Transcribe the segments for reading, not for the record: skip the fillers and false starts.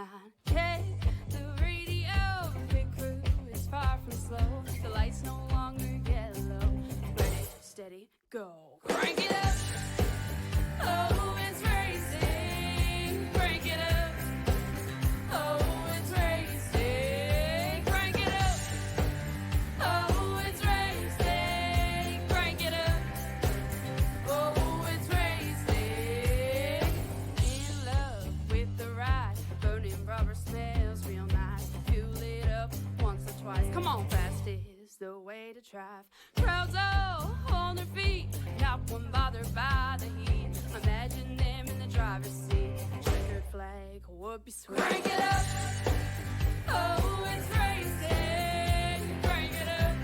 line. Hey, the radio, pit crew is far from slow. The lights no longer yellow. Ready, steady, go. Crank it up. Oh, it's racing. Crank it up. Oh, it's racing. Crank it up. Oh, it's racing. Crank it up. Oh, it's racing. In love with the ride. Burning rubber smells real nice. Fuel it up once or twice. Come on, fast is the way to drive. Crowds all on their feet, not one bothered by the heat. Imagine them in the driver's seat. Checkered flag would be sweet. Crank it up. Oh, it's racing. Crank it up.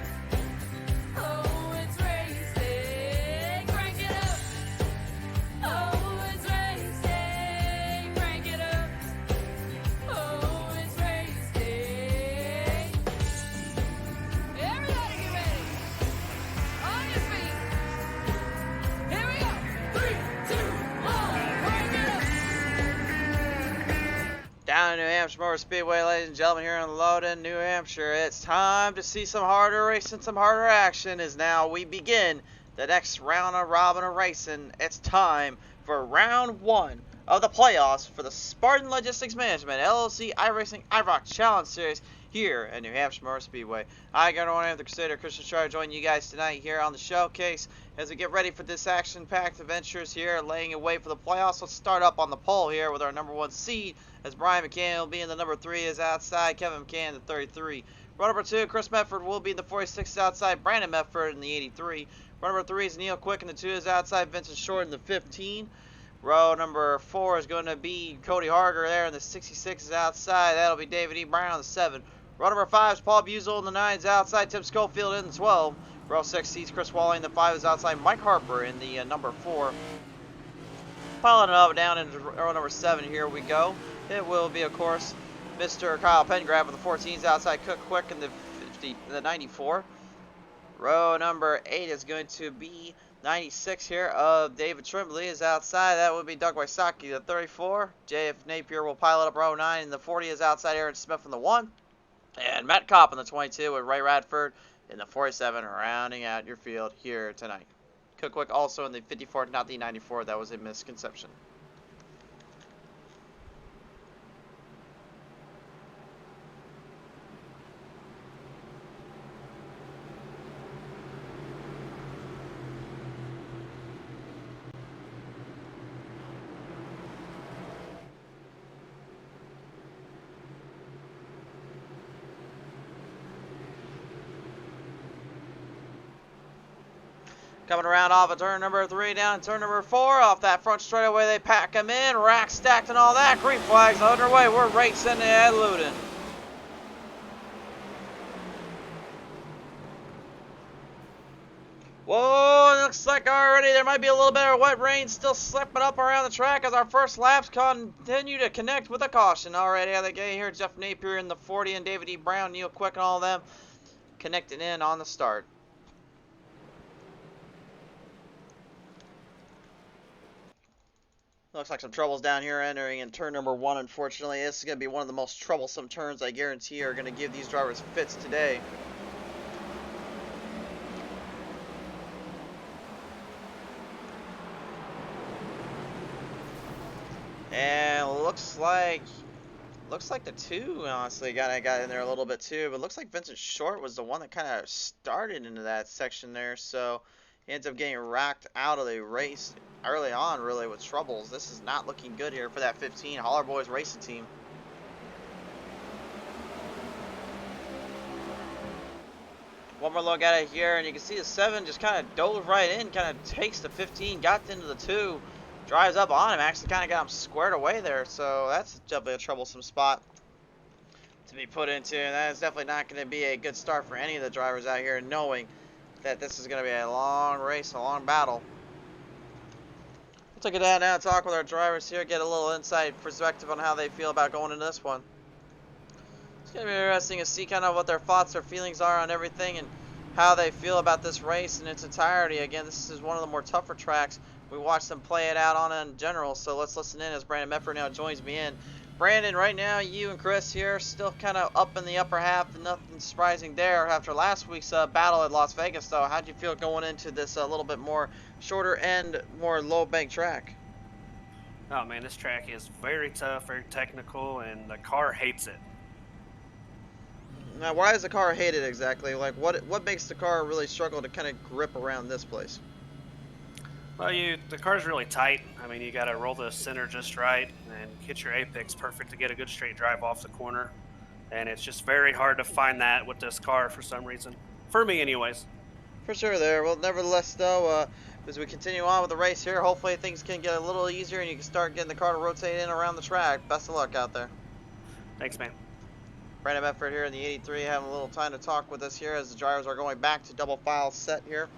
Oh, it's racing. Crank it up. Oh, it's racing. Crank it up. Oh, it's racing. Everybody get ready. On your feet. Here we go. 3, 2, 1. Crank it up. Down in New Hampshire Motor Speedway, ladies and gentlemen, here in Loudon, New Hampshire. It's time to see some harder racing, some harder action as now we begin the next round of robin of racing. It's time for round 1 of the playoffs for the Spartan Logistics Management LLC iRacing IROC Challenge Series here at New Hampshire Motor Speedway. I got one of the Crusader Christian Star joining you guys tonight here on the showcase as we get ready for this action-packed adventures here, laying away for the playoffs. Let's start up on the pole here with our number 1 seed, as Brian McCann will be in the number 3 is outside, Kevin McCann the 33. Row number 2, Chris Medford will be in the 46 outside, Brandon Medford in the 83. Row number 3 is Neil Quick in the 2 is outside, Vincent Short in the 15. Row number 4 is going to be Cody Harger there in the 66 is outside. That'll be David E. Brown in the 7. Row number 5 is Paul Buzel in the 9 is outside, Tim Schofield in the 12. Row 6 sees Chris Wally in the 5 is outside, Mike Harper in the number 4. Piling it up down into row number 7, here we go. It will be, of course, Mr. Kyle Pengrab with the 14s outside, Cook Quick in the 94. Row number 8 is going to be 96 here of David Trimbley is outside. That would be Doug Wysocki, the 34. J.F. Napier will pilot up row 9, and the 40 is outside Aaron Smith in the 1. And Matt Kopp in the 22 with Ray Radford in the 47, rounding out your field here tonight. Cook Quick also in the 54, not the 94. That was a misconception. Coming around off of turn number 3 down turn number 4. Off that front straightaway, they pack them in. Rack stacked and all that. Green flags underway. We're racing at Loudon. Whoa, looks like already there might be a little bit of wet rain still slipping up around the track as our first laps continue to connect with a caution already out of the gate here. Jeff Napier in the 40 and David E. Brown, Neil Quick and all of them connecting in on the start. Looks like some troubles down here entering in turn number 1, unfortunately. This is going to be one of the most troublesome turns I guarantee are going to give these drivers fits today. And looks like the 2 honestly got in there a little bit too, but looks like Vincent Short was the one that kind of started into that section there, so he ends up getting racked out of the race early on, really, with troubles. This is not looking good here for that 15 Holler Boys racing team. One more look at it here, and you can see the 7 just kind of dove right in, kind of takes the 15, got into the 2, drives up on him, actually kind of got him squared away there, so that's definitely a troublesome spot to be put into, and that is definitely not going to be a good start for any of the drivers out here, knowing that this is going to be a long race, a long battle. We'll take it down now and talk with our drivers here, get a little insight perspective on how they feel about going into this one. It's going to be interesting to see kind of what their thoughts or feelings are on everything and how they feel about this race in its entirety. Again, this is one of the more tougher tracks we watched them play it out on in general, so let's listen in as Brandon Medford now joins me in Brandon, right now, you and Chris here still kind of up in the upper half. Nothing surprising there after last week's battle at Las Vegas, though. How'd you feel going into this a little bit more shorter and more low bank track? Oh man, this track is very tough, very technical, and the car hates it. Now, why does the car hate it exactly? Like, what makes the car really struggle to kind of grip around this place? Well, the car's really tight. I mean, you got to roll the center just right and hit your apex perfect to get a good straight drive off the corner. And it's just very hard to find that with this car for some reason. For me, anyways. For sure there. Well, nevertheless, though, as we continue on with the race here, hopefully things can get a little easier and you can start getting the car to rotate in around the track. Best of luck out there. Thanks, man. Brandon Bedford here in the 83 having a little time to talk with us here as the drivers are going back to double file set here.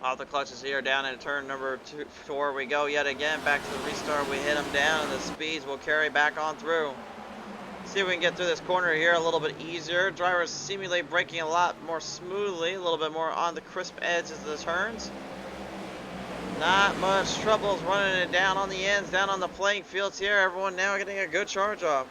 Off the clutches here, down in turn number 4 we go yet again. Back to the restart, we hit them down, and the speeds will carry back on through. See if we can get through this corner here a little bit easier. Drivers seemingly braking a lot more smoothly, a little bit more on the crisp edges of the turns. Not much troubles running it down on the ends, down on the playing fields here. Everyone now getting a good charge off.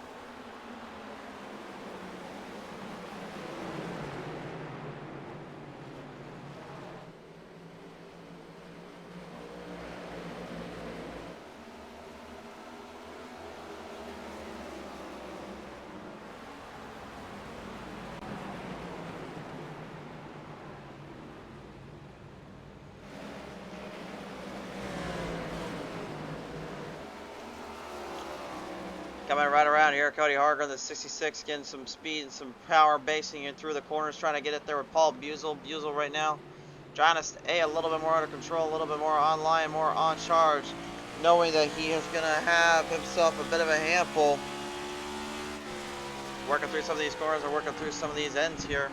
Coming right around here, Cody Harger, the 66, getting some speed and some power, basing in through the corners, trying to get it there with Paul Buzel. Buzel right now trying to stay a little bit more under control, a little bit more online, more on charge, knowing that he is going to have himself a bit of a handful. Working through some of these corners and working through some of these ends here.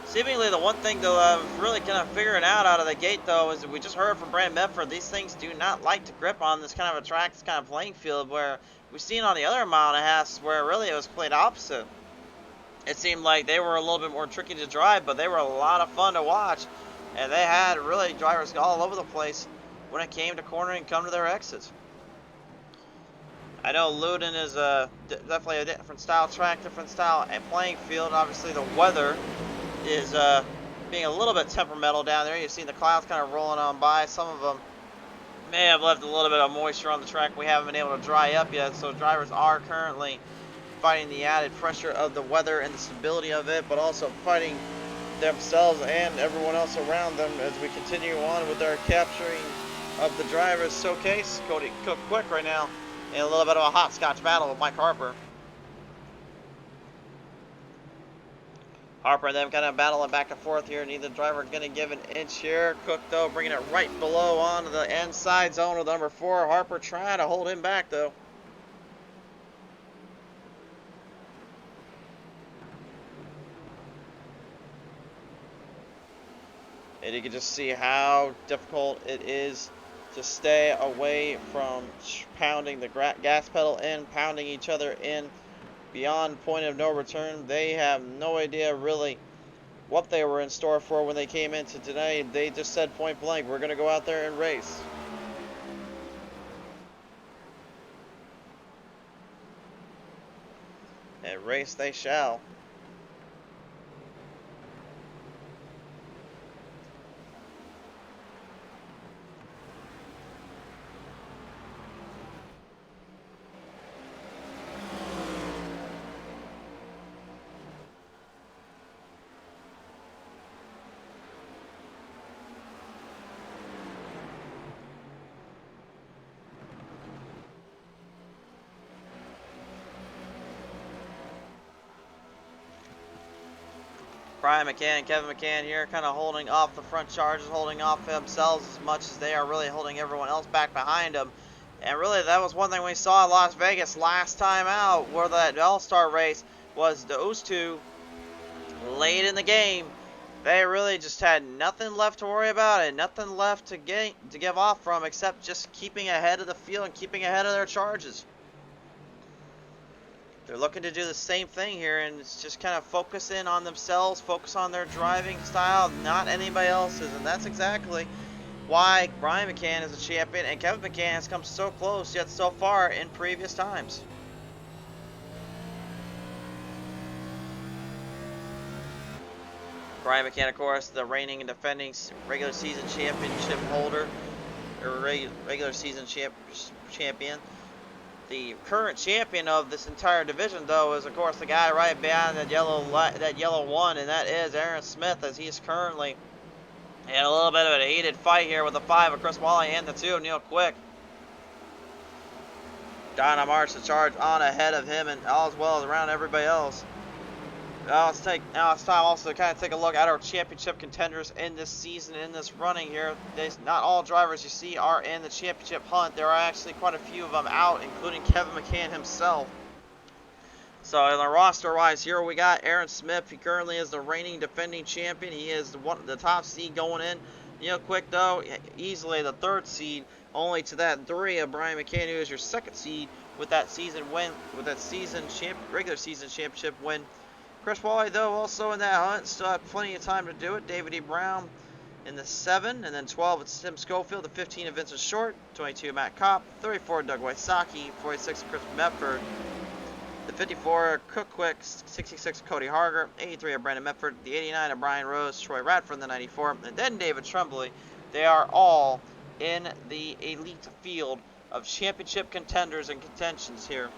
Seemingly the one thing to really kind of figuring out of the gate, though, is that we just heard from Brandon Bedford, these things do not like to grip on this kind of a track, this kind of playing field, where we've seen on the other mile and a half where really it was played opposite. It seemed like they were a little bit more tricky to drive, but they were a lot of fun to watch, and they had really drivers all over the place when it came to cornering and come to their exits. I know Loudon is definitely a different style track, different style and playing field. Obviously the weather is being a little bit temperamental down there. You've seen the clouds kind of rolling on by. Some of them may have left a little bit of moisture on the track we haven't been able to dry up yet, so drivers are currently fighting the added pressure of the weather and the stability of it, but also fighting themselves and everyone else around them as we continue on with our capturing of the drivers showcase. Cody Cook quick right now in a little bit of a hopscotch battle with Mike Harper. Harper and them kind of battling back and forth here. Neither driver going to give an inch here. Cook, though, bringing it right below onto the inside zone of number 4. Harper trying to hold him back, though. And you can just see how difficult it is to stay away from pounding the gas pedal in, pounding each other in. Beyond point of no return. They have no idea really what they were in store for when they came into today. They just said point blank, we're going to go out there and race. And race they shall. Brian McCann and Kevin McCann here kind of holding off the front charges, holding off themselves as much as they are really holding everyone else back behind them. And really, that was one thing we saw in Las Vegas last time out, where that All-Star race was those two late in the game. They really just had nothing left to worry about and nothing left to give off from except just keeping ahead of the field and keeping ahead of their charges. They're looking to do the same thing here, and it's just kind of focus in on themselves, focus on their driving style, not anybody else's. And that's exactly why Brian McCann is a champion and Kevin McCann has come so close yet so far in previous times. Brian McCann, of course, the reigning and defending regular season championship holder, or regular season champion. The current champion of this entire division, though, is of course the guy right behind that yellow one, and that is Aaron Smith, as he's currently in a little bit of a heated fight here with the 5 of Chris Wally and the 2 of Neil Quick. Donna March the charge on ahead of him and all as well as around everybody else. Now it's time also to kind of take a look at our championship contenders in this season, in this running here. Not all drivers you see are in the championship hunt. There are actually quite a few of them out, including Kevin McCann himself. So in the roster-wise here, we got Aaron Smith. He currently is the reigning defending champion. He is the top seed going in. Neil Quick, though, easily the 3rd seed, only to that 3 of Brian McCann, who is your 2nd seed with that season win, with that regular season championship win. Chris Wally, though, also in that hunt, still had plenty of time to do it. David E. Brown in the 7, and then 12 with Tim Schofield, the 15 of Vincent Short, 22 Matt Kopp, 34 Doug Wysocki, 46 Chris Medford, the 54 Cook Quick, 66 Cody Harger, 83 of Brandon Medford, the 89 of Brian Rose, Troy Radford, the 94, and then David Tremblay. They are all in the elite field of championship contenders and contentions here.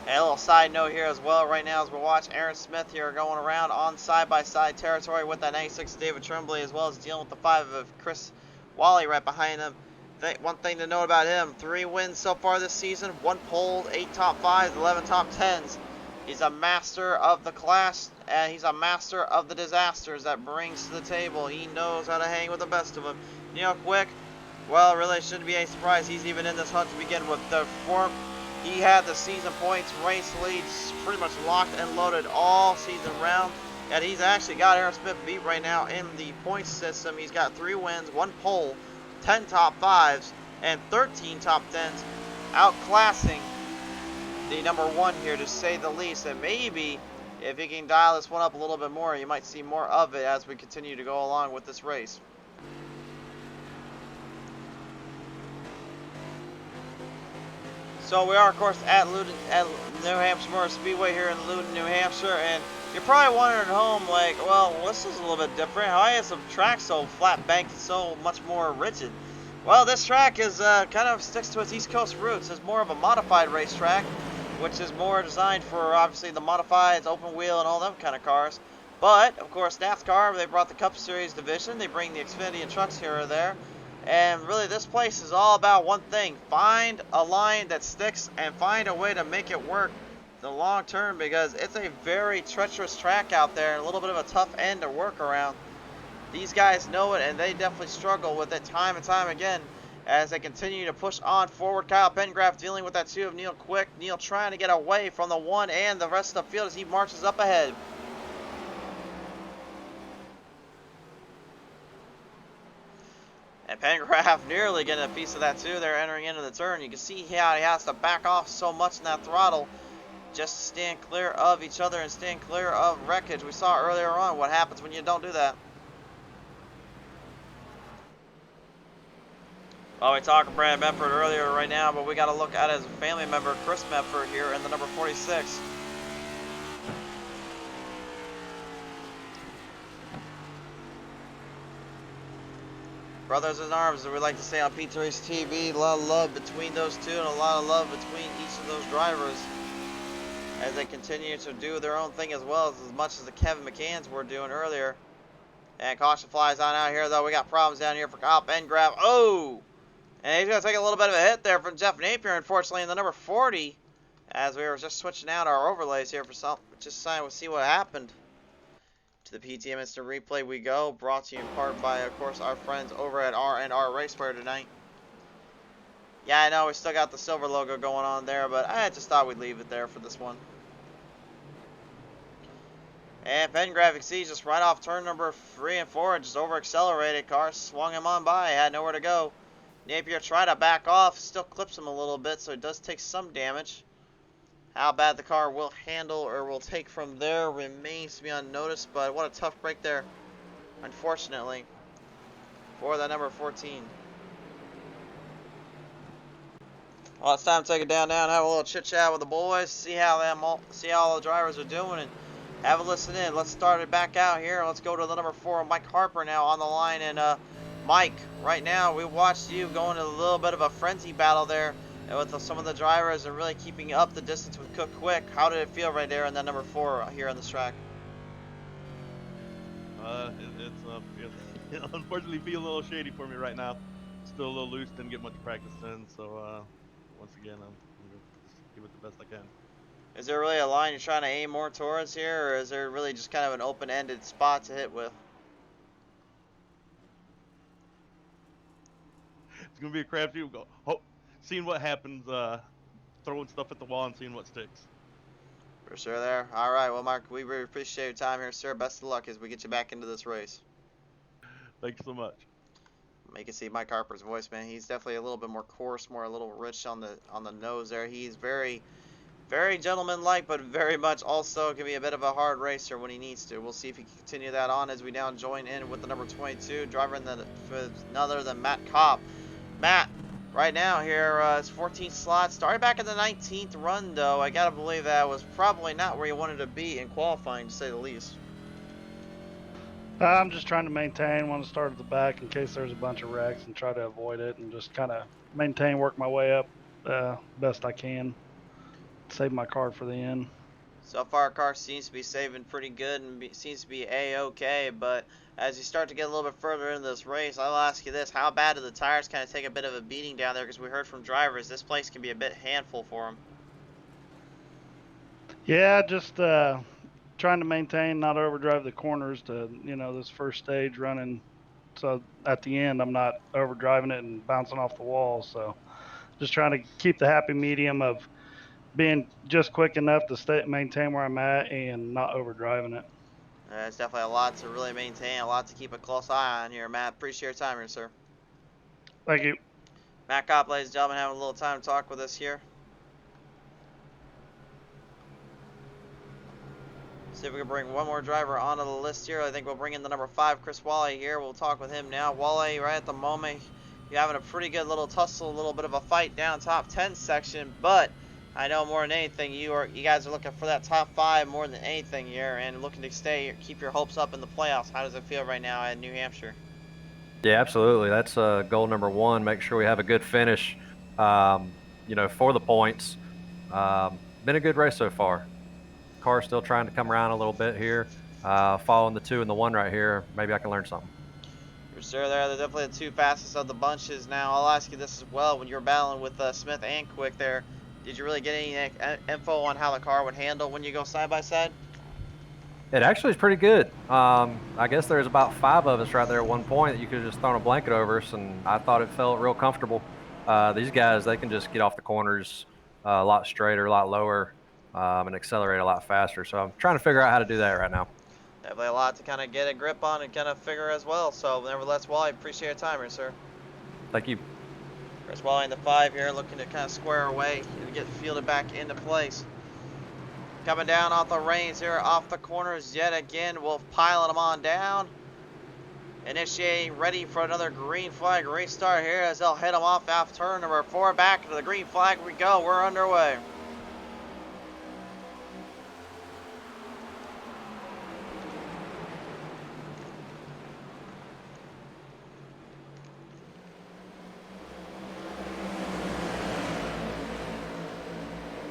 And a little side note here as well, right now as we watch Aaron Smith here going around on side-by-side territory with that 96 David Tremblay, as well as dealing with the 5 of Chris Wally right behind him. One thing to note about him, 3 wins so far this season, 1 pole, 8 top 5s, 11 top 10s. He's a master of the class, and he's a master of the disasters that brings to the table. He knows how to hang with the best of them. Neil Quick, well, really shouldn't be a surprise. He's even in this hunt to begin with. He had the season points race leads pretty much locked and loaded all season round. And he's actually got Aaron Smith beat right now in the points system. He's got 3 wins, 1 pole, 10 top 5s, and 13 top 10s, outclassing the number 1 here, to say the least. And maybe if he can dial this one up a little bit more, you might see more of it as we continue to go along with this race. So we are, of course, at New Hampshire Motor Speedway here in Loudon, New Hampshire, and you're probably wondering at home, like, well, this is a little bit different. Why is the track so flat banked and so much more rigid? Well, this track is kind of sticks to its East Coast roots. It's more of a modified racetrack, which is more designed for, obviously, the modifieds, open wheel, and all them kind of cars. But, of course, NASCAR, they brought the Cup Series division. They bring the Xfinity and trucks here or there. And really, this place is all about one thing. Find a line that sticks and find a way to make it work the long term, because it's a very treacherous track out there and a little bit of a tough end to work around. These guys know it, and they definitely struggle with it time and time again as they continue to push on forward. Kyle Pengraff dealing with that 2 of Neil Quick. Neil trying to get away from the 1 and the rest of the field as he marches up ahead. And Pengraff nearly getting a piece of that too. They're entering into the turn. You can see how he has to back off so much in that throttle just to stand clear of each other and stand clear of wreckage. We saw earlier on what happens when you don't do that. Well, we talked to Brad Medford earlier right now, but we got to look at his family member, Chris Medford, here in the number 46. Brothers in arms, as we like to say on P3's TV, a lot of love between those two and a lot of love between each of those drivers as they continue to do their own thing as well as much as the Kevin McCanns were doing earlier. And caution flies on out here, though. We got problems down here for Kyle Pengraff. Oh! And he's going to take a little bit of a hit there from Jeff Napier, unfortunately, in the number 40, as we were just switching out our overlays here for some, just trying to see what happened. To the PTM Instant Replay we go, brought to you in part by, of course, our friends over at R&R Racewear tonight. Yeah, I know we still got the silver logo going on there, but I just thought we'd leave it there for this one. And Pen Graphic C just right off turn number 3 and 4, just over accelerated. Car swung him on by, had nowhere to go. Napier tried to back off, still clips him a little bit, so it does take some damage. How bad the car will handle or will take from there remains to be unnoticed, but what a tough break there, unfortunately, for that number 14. Well, it's time to take it down now and have a little chit chat with the boys, see how all the drivers are doing, and have a listen in. Let's start it back out here. Let's go to the number 4, Mike Harper, now on the line. And Mike, right now we watched you go into a little bit of a frenzy battle there with some of the drivers and really keeping up the distance with Cook Quick. How did it feel right there in that number 4 here on this track? It unfortunately feels a little shady for me right now. Still a little loose, didn't get much practice in, so once again, I'm gonna just give it the best I can. Is there really a line you're trying to aim more towards here, or is there really just kind of an open-ended spot to hit with? It's gonna be a crapshoot. Seeing what happens, throwing stuff at the wall and seeing what sticks. For sure there. All right, well, Mark, we really appreciate your time here, sir. Best of luck as we get you back into this race. Thank you so much. You can see Mike Harper's voice, man. He's definitely a little bit more coarse, more a little rich on the nose there. He's very, very gentleman-like, but very much also can be a bit of a hard racer when he needs to. We'll see if he can continue that on as we now join in with the number 22 driver, none other than Matt Cobb. Matt, right now here, it's 14 slots. Started back in the 19th run, though. I gotta believe that was probably not where you wanted to be in qualifying, to say the least. I'm just trying to maintain, want to start at the back in case there's a bunch of wrecks and try to avoid it and just kind of maintain, work my way up best I can. Save my car for the end. So far, our car seems to be saving pretty good and seems to be A-okay, but as you start to get a little bit further into this race, I'll ask you this. How bad do the tires kind of take a bit of a beating down there? Because we heard from drivers this place can be a bit handful for them. Yeah, just trying to maintain, not overdrive the corners to, this first stage running. So at the end, I'm not overdriving it and bouncing off the wall. So just trying to keep the happy medium of being just quick enough to maintain where I'm at and not overdriving it. It's definitely a lot to really maintain, a lot to keep a close eye on here, Matt. Appreciate your time here, sir. Thank you. Matt Kopp, ladies and gentlemen, having a little time to talk with us here. See if we can bring one more driver onto the list here. I think we'll bring in the number 5, Chris Wally here. We'll talk with him now. Wally, right at the moment, you're having a pretty good little tussle, a little bit of a fight down top 10 section, but I know more than anything, you guys are looking for that top 5 more than anything here, and looking to keep your hopes up in the playoffs. How does it feel right now at New Hampshire? Yeah, absolutely. That's goal number 1. Make sure we have a good finish, for the points. Been a good race so far. Car's still trying to come around a little bit here. Following the 2 and the 1 right here, maybe I can learn something. For sure, they're definitely the 2 fastest of the bunches. Now, I'll ask you this as well. When you were battling with Smith and Quick there, did you really get any info on how the car would handle when you go side by side? It actually is pretty good. I guess there's about 5 of us right there at one point that you could have just thrown a blanket over us, and I thought it felt real comfortable. These guys, they can just get off the corners a lot straighter, a lot lower, and accelerate a lot faster. So I'm trying to figure out how to do that right now. Definitely a lot to kind of get a grip on and kind of figure as well. So nevertheless, Wally, appreciate your time here, sir. Thank you. Chris Wally in the 5 here, looking to kind of square away and get fielded back into place. Coming down off the reins here, off the corners yet again. Wolf piling them on down. Initiating, ready for another green flag restart here as they'll hit them off after turn number 4. Back to the green flag we go. We're underway.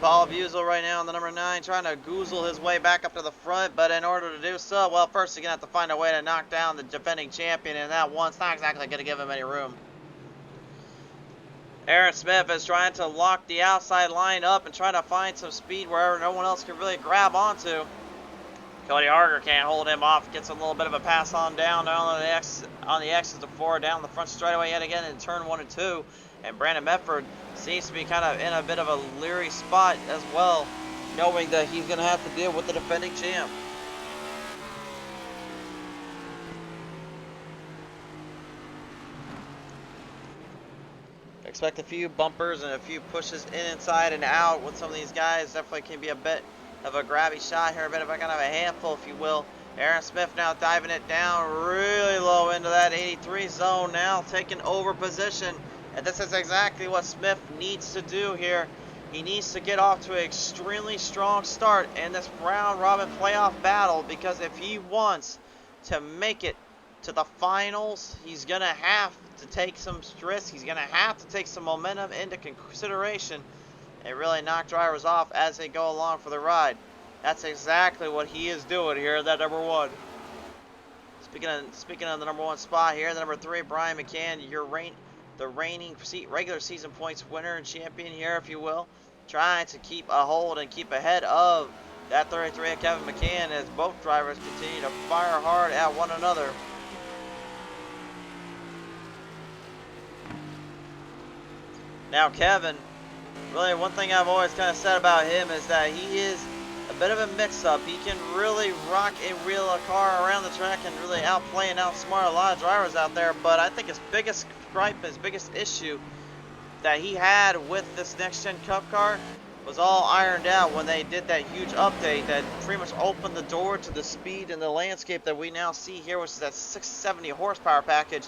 Paul Buzel right now on the number 9, trying to goozle his way back up to the front, but in order to do so, well, first he's going to have to find a way to knock down the defending champion, and that one's not exactly going to give him any room. Aaron Smith is trying to lock the outside line up and trying to find some speed wherever no one else can really grab onto. Cody Harger can't hold him off. Gets a little bit of a pass on down on the exit to 4 down the front straightaway yet again in turn 1 and 2. And Brandon Medford seems to be kind of in a bit of a leery spot as well, knowing that he's going to have to deal with the defending champ. Expect a few bumpers and a few pushes inside and out with some of these guys. Definitely can be a bit of a grabby shot here, a bit of a kind of a handful, if you will. Aaron Smith now diving it down really low into that 83 zone, now taking over position. And this is exactly what Smith needs to do here. He needs to get off to an extremely strong start in this round robin playoff battle, because if he wants to make it to the finals, he's going to have to take some risks. He's going to have to take some momentum into consideration and really knock drivers off as they go along for the ride. That's exactly what he is doing here at that number 1. Speaking of the number 1 spot here, the number 3, Brian McCann, the reigning regular season points winner and champion here, if you will, trying to keep a hold and keep ahead of that 33 of Kevin McCann as both drivers continue to fire hard at one another. Now Kevin, really one thing I've always kind of said about him is that he is a bit of a mix-up. He can really rock and wheel a car around the track and really outplay and outsmart a lot of drivers out there, but I think his biggest gripe, his biggest issue that he had with this next-gen Cup car was all ironed out when they did that huge update that pretty much opened the door to the speed and the landscape that we now see here, which is that 670 horsepower package.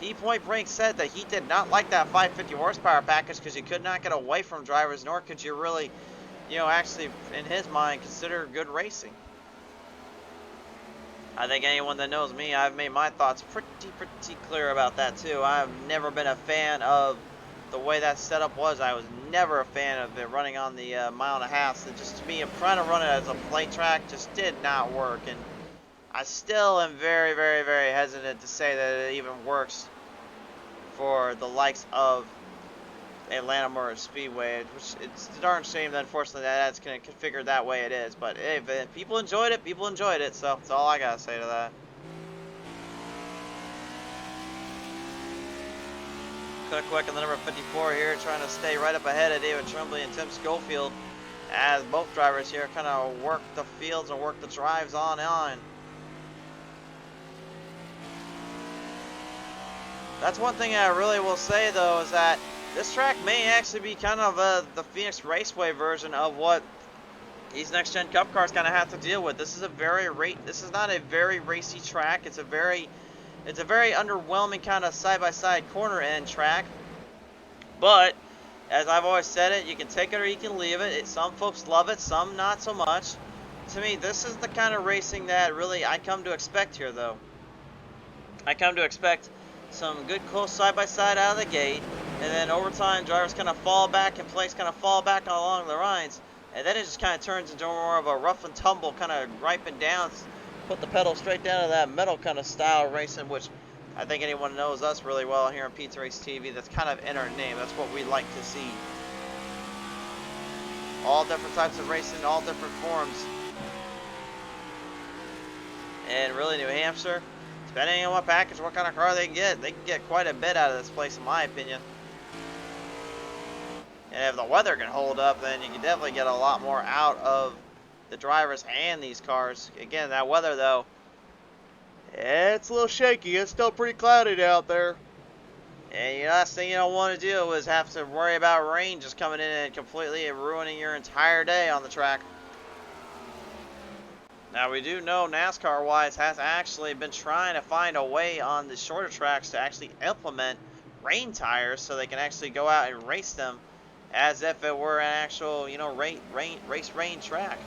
He point blank said that he did not like that 550 horsepower package because you could not get away from drivers, nor could you really, actually, in his mind, consider good racing. I think anyone that knows me, I've made my thoughts pretty clear about that too. I've never been a fan of the way that setup was. I was never a fan of it running on the 1.5 miles. So just to me, trying to run it as a plate track just did not work. And I still am very hesitant to say that it even works for the likes of Atlanta Motor Speedway, which it's a darn shame that unfortunately that's going to configure that way it is. But hey, if people enjoyed it, so that's all I got to say to that. Quick on the number 54 here, trying to stay right up ahead of David Tremblay and Tim Schofield as both drivers here kind of work the fields and work the drives on. That's one thing I really will say though, is that this track may actually be kind of the Phoenix Raceway version of what these next gen Cup cars kind of have to deal with. This is not a very racy track. It's a very underwhelming kind of side-by-side corner end track. But as I've always said it, you can take it or you can leave it. Some folks love it, some not so much. To me, this is the kind of racing that really I come to expect here though. I come to expect some good close side-by-side out of the gate, and then over time drivers kind of fall back in place, kind of fall back along the lines, and then it just kind of turns into more of a rough and tumble, kind of griping down, put the pedal straight down to that metal kind of style racing, which I think anyone knows us really well here on Pizza Race TV. That's kind of in our name. That's what we like to see. All different types of racing, all different forms. And really, New Hampshire, depending on what package, what kind of car they can get quite a bit out of this place, in my opinion. And if the weather can hold up, then you can definitely get a lot more out of the drivers and these cars. Again, that weather though, it's a little shaky. It's still pretty cloudy out there. And the last thing you don't want to do is have to worry about rain just coming in and completely ruining your entire day on the track. Now we do know NASCAR-wise has actually been trying to find a way on the shorter tracks to actually implement rain tires so they can actually go out and race them as if it were an actual, race rain track.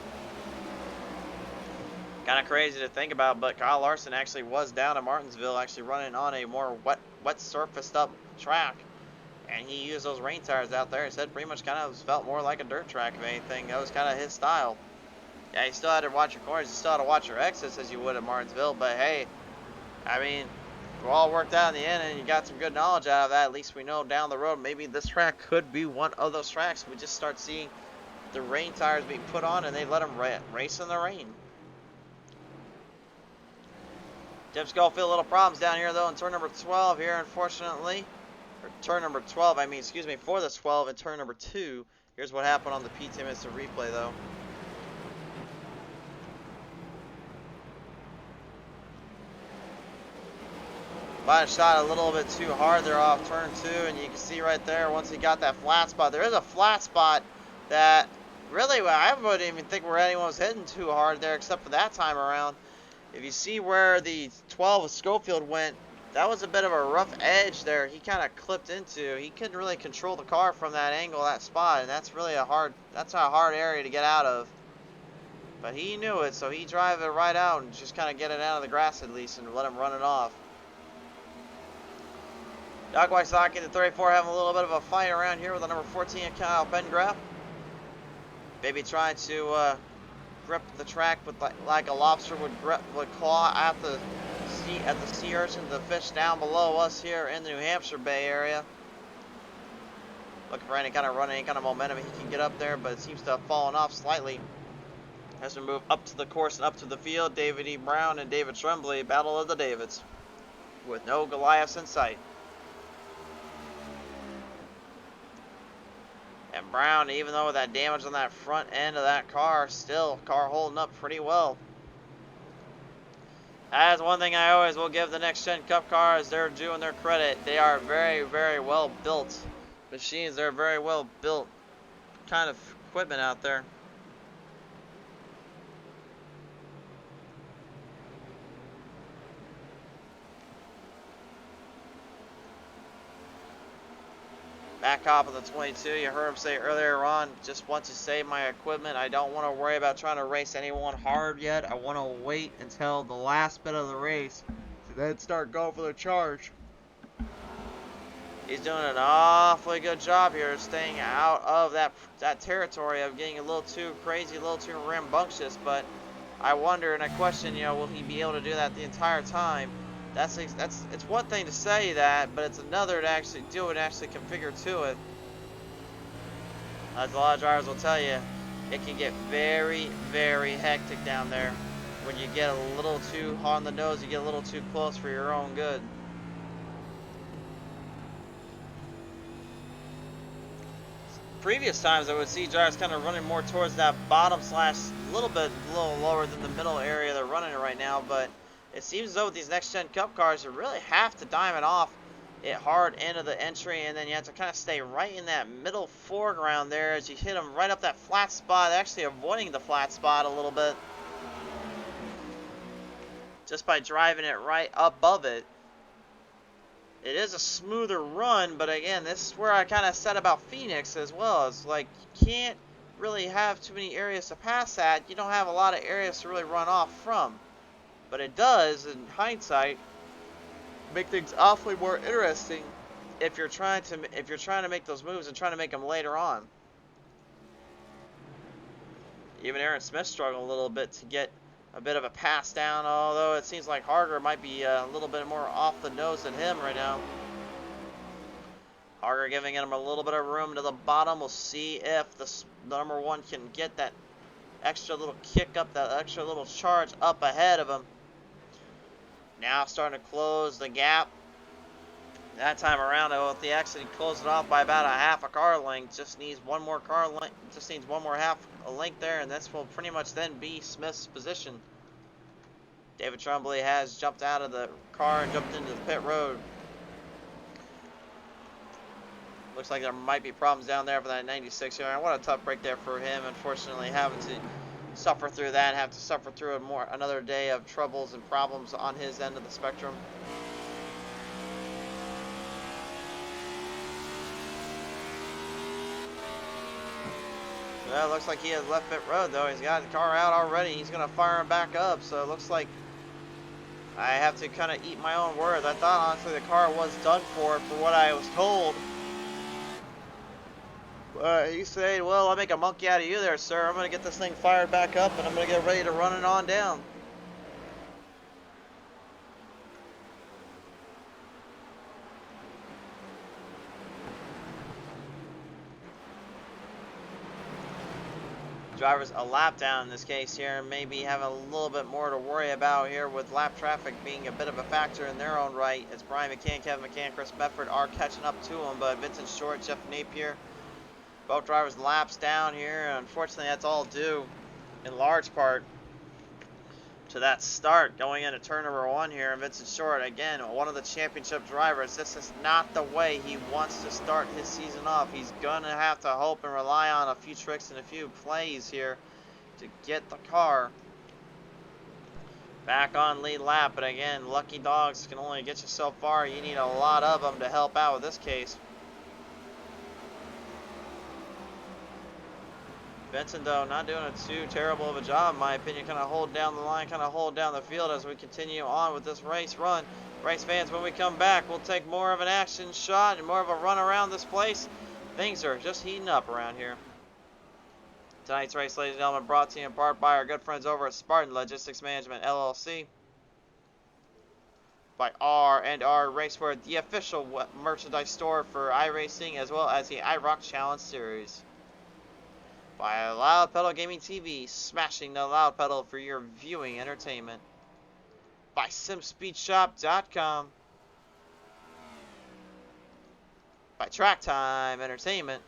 Kind of crazy to think about, but Kyle Larson actually was down in Martinsville actually running on a more wet surfaced up track, and he used those rain tires out there. He said pretty much kind of felt more like a dirt track if anything. That was kind of his style. Yeah, you still had to watch your corners, you still had to watch your exits as you would at Martinsville, but hey, I mean, it all worked out in the end and you got some good knowledge out of that. At least we know down the road maybe this track could be one of those tracks. We just start seeing the rain tires being put on and they let them race in the rain. Jim Schofield, little problems down here, though, in turn number 12 here, unfortunately. Or turn number 12, I mean, excuse me, for this 12 in turn number 2. Here's what happened on the PTM Instant Replay, though. Might have shot a little bit too hard there off turn 2, and you can see right there, once he got that flat spot, there is a flat spot that really, I wouldn't even think where anyone was hitting too hard there, except for that time around. If you see where the 12 of Schofield went, that was a bit of a rough edge there. He kind of clipped into. He couldn't really control the car from that angle, that spot, and that's really a hard area to get out of. But he knew it, so he drive it right out and just kind of get it out of the grass at least and let him run it off. Doug Wysocki, the 34, having a little bit of a fight around here with the number 14, Kyle Pengraf. Maybe trying to grip the track with like a lobster would claw at the sea urchin, the fish down below us here in the New Hampshire Bay Area. Looking for any kind of momentum he can get up there, but it seems to have fallen off slightly. As we move up to the course and up to the field, David E. Brown and David Tremblay, battle of the Davids, with no Goliaths in sight. And Brown, even though with that damage on that front end of that car, still car holding up pretty well. That's one thing I always will give the Next Gen Cup cars. They're doing their credit. They are very, very well built machines. They're very well built kind of equipment out there. Back top of the 22, you heard him say earlier on, just want to save my equipment. I don't want to worry about trying to race anyone hard yet. I want to wait until the last bit of the race to then start going for the charge. He's doing an awfully good job here staying out of that territory of getting a little too crazy, a little too rambunctious, but I wonder and I question, will he be able to do that the entire time? It's one thing to say that, but it's another to actually do it and actually configure to it. As a lot of drivers will tell you, it can get very, very hectic down there. When you get a little too on the nose, you get a little too close for your own good. Previous times I would see drivers kind of running more towards that bottom slash a little lower than the middle area they're running it right now, but it seems as though with these Next Gen Cup cars, you really have to diamond off it hard into the entry, and then you have to kind of stay right in that middle foreground there as you hit them right up that flat spot, actually avoiding the flat spot a little bit. Just by driving it right above it. It is a smoother run, but again, this is where I kind of said about Phoenix as well. It's like, you can't really have too many areas to pass at. You don't have a lot of areas to really run off from. But it does, in hindsight, make things awfully more interesting if you're trying to make those moves and trying to make them later on. Even Aaron Smith struggled a little bit to get a bit of a pass down, although it seems like Harger might be a little bit more off the nose than him right now. Harger giving him a little bit of room to the bottom. We'll see if the number 1 can get that extra little kick up, that extra little charge up ahead of him. Now starting to close the gap. That time around, with the exit, he closed it off by about a half a car length. Just needs one more car length. Just needs one more half a length there, and this will pretty much then be Smith's position. David Tremblay has jumped out of the car and jumped into the pit road. Looks like there might be problems down there for that 96 here. What a tough break there for him. Unfortunately, having to suffer through that, have to suffer through another day of troubles and problems on his end of the spectrum. Well, it looks like he has left pit road though. He's got the car out already. He's going to fire him back up. So it looks like I have to kind of eat my own words. I thought honestly the car was done for what I was told. He said, well, I'll make a monkey out of you there, sir. I'm going to get this thing fired back up and I'm going to get ready to run it on down. drivers a lap down in this case here, and maybe have a little bit more to worry about here with lap traffic being a bit of a factor in their own right, as Brian McCann, Kevin McCann, Chris Medford are catching up to them. But Vincent Short, Jeff Napier, both drivers laps down here, and unfortunately that's all due in large part to that start going into turn number 1 here. And Vincent Short, again, one of the championship drivers, this is not the way he wants to start his season off. He's gonna have to hope and rely on a few tricks and a few plays here to get the car back on lead lap. But again, lucky dogs can only get you so far. You need a lot of them to help out with this case. Benson, though, not doing a too terrible of a job, in my opinion. Kind of hold down the line, kind of hold down the field as we continue on with this race run. Race fans, when we come back, we'll take more of an action shot and more of a run around this place. Things are just heating up around here. Tonight's race, ladies and gentlemen, brought to you in part by our good friends over at Spartan Logistics Management, LLC. By R&R Racewear, the official merchandise store for iRacing, as well as the iRoc Challenge Series. By Loud Pedal Gaming TV, smashing the loud pedal for your viewing entertainment. By SimSpeedShop.com. By Track Time Entertainment.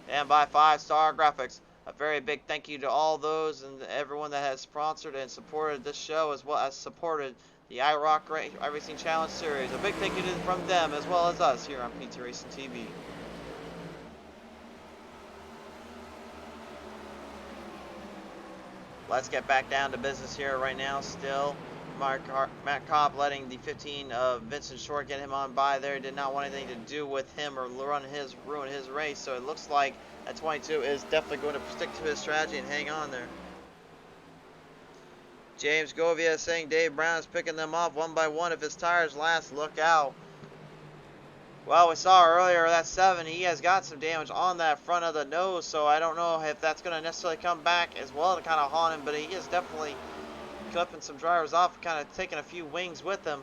And by 5-Star Graphics. A very big thank you to all those and everyone that has sponsored and supported this show, as well as supported the iRoc iRacing Challenge Series. A big thank you from them as well as us here on PT Racing TV. Let's get back down to business here right now. Still, Matt Cobb letting the 15 of Vincent Short get him on by there. Did not want anything to do with him or ruin his race. So it looks like that 22 is definitely going to stick to his strategy and hang on there. James Govia saying Dave Brown is picking them off one by one. If his tires last, look out. Well, we saw earlier that 7, he has got some damage on that front of the nose, so I don't know if that's going to necessarily come back as well to kind of haunt him, but he is definitely clipping some drivers off, kind of taking a few wings with him.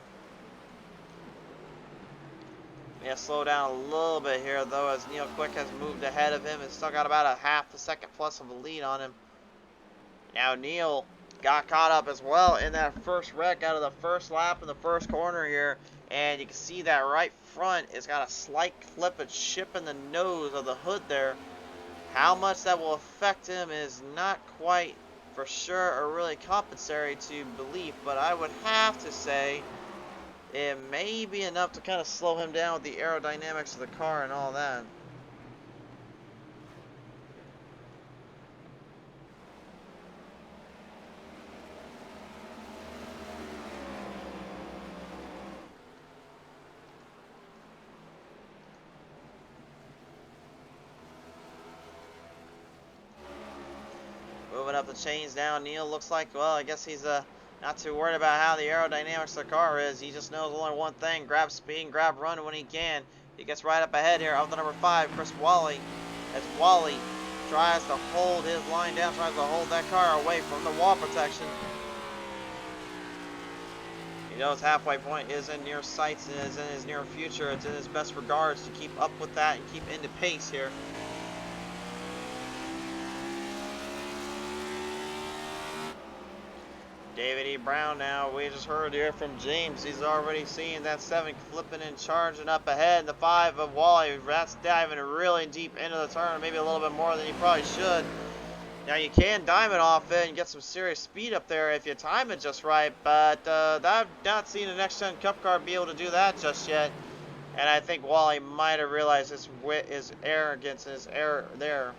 Yeah, slow down a little bit here, though, as Neil Quick has moved ahead of him and still got about a half a second plus of a lead on him. Now, Neil got caught up as well in that first wreck out of the first lap in the first corner here. And you can see that right front has got a slight clippage chip in the nose of the hood there. How much that will affect him is not quite for sure or really compensatory to belief, but I would have to say it may be enough to kind of slow him down with the aerodynamics of the car and all that. Moving up the chains down, Neil looks like, well, I guess he's not too worried about how the aerodynamics of the car is. He just knows only one thing: grab speed and grab run when he can. He gets right up ahead here of the number 5, Chris Wally, as Wally tries to hold his line down, tries to hold that car away from the wall protection. He knows halfway point is in near sights and is in his near future. It's in his best regards to keep up with that and keep into pace here. David E. Brown now, we just heard here from James. He's already seeing that 7 flipping and charging up ahead. The 5 of Wally, that's diving really deep into the turn, maybe a little bit more than he probably should. Now you can diamond off it and get some serious speed up there if you time it just right, but I've not seen a Next Gen Cup car be able to do that just yet. And I think Wally might have realized his arrogance and his error there.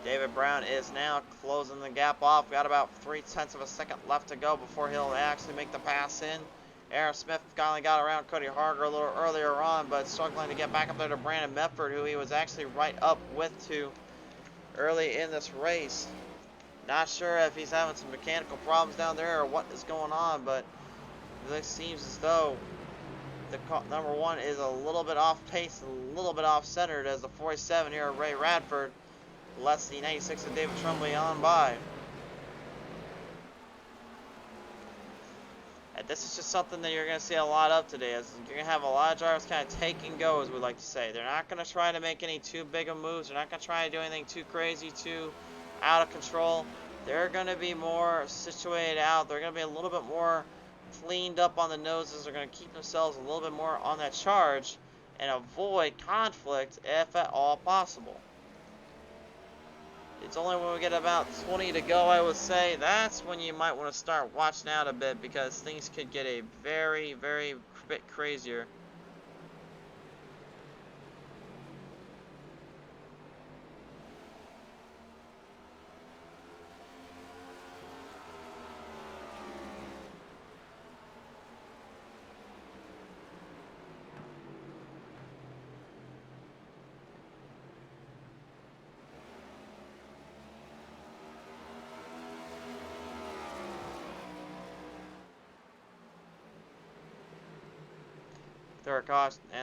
David Brown is now closing the gap off. Got about 0.3 of a second left to go before he'll actually make the pass in. Aaron Smith finally got around Cody Harger a little earlier on, but struggling to get back up there to Brandon Medford, who he was actually right up with to early in this race. Not sure if he's having some mechanical problems down there or what is going on, but it seems as though the number 1 is a little bit off pace, a little bit off centered, as the 47 here, Ray Radford, lets the 96 of David Tremblay on by. And this is just something that you're going to see a lot of today. Is you're going to have a lot of drivers kind of take and go, as we like to say. They're not going to try to make any too big of moves. They're not going to try to do anything too crazy, too out of control. They're going to be more situated out. They're going to be a little bit more cleaned up on the noses. They're going to keep themselves a little bit more on that charge and avoid conflict if at all possible. It's only when we get about 20 to go, I would say, that's when you might want to start watching out a bit, because things could get a very, very bit crazier.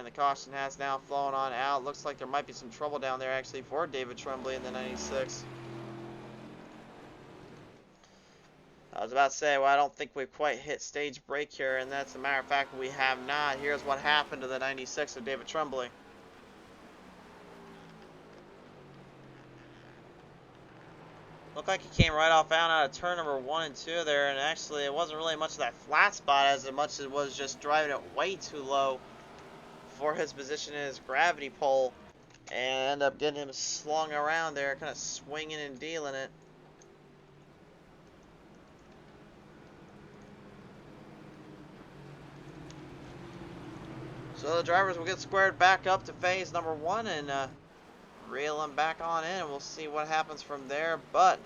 The caution has now flown on out. Looks like there might be some trouble down there actually for David Tremblay in the 96. I was about to say, well, I don't think we've quite hit stage break here, and that's a matter of fact, we have not. Here's what happened to the 96 of David Tremblay. Looked like he came right off out of turn number 1 and 2 there, and actually it wasn't really much of that flat spot as much as it was just driving it way too low for his position in his gravity pole, and end up getting him slung around there, kind of swinging and dealing it. So the drivers will get squared back up to phase number 1 and reel them back on in. We'll see what happens from there, but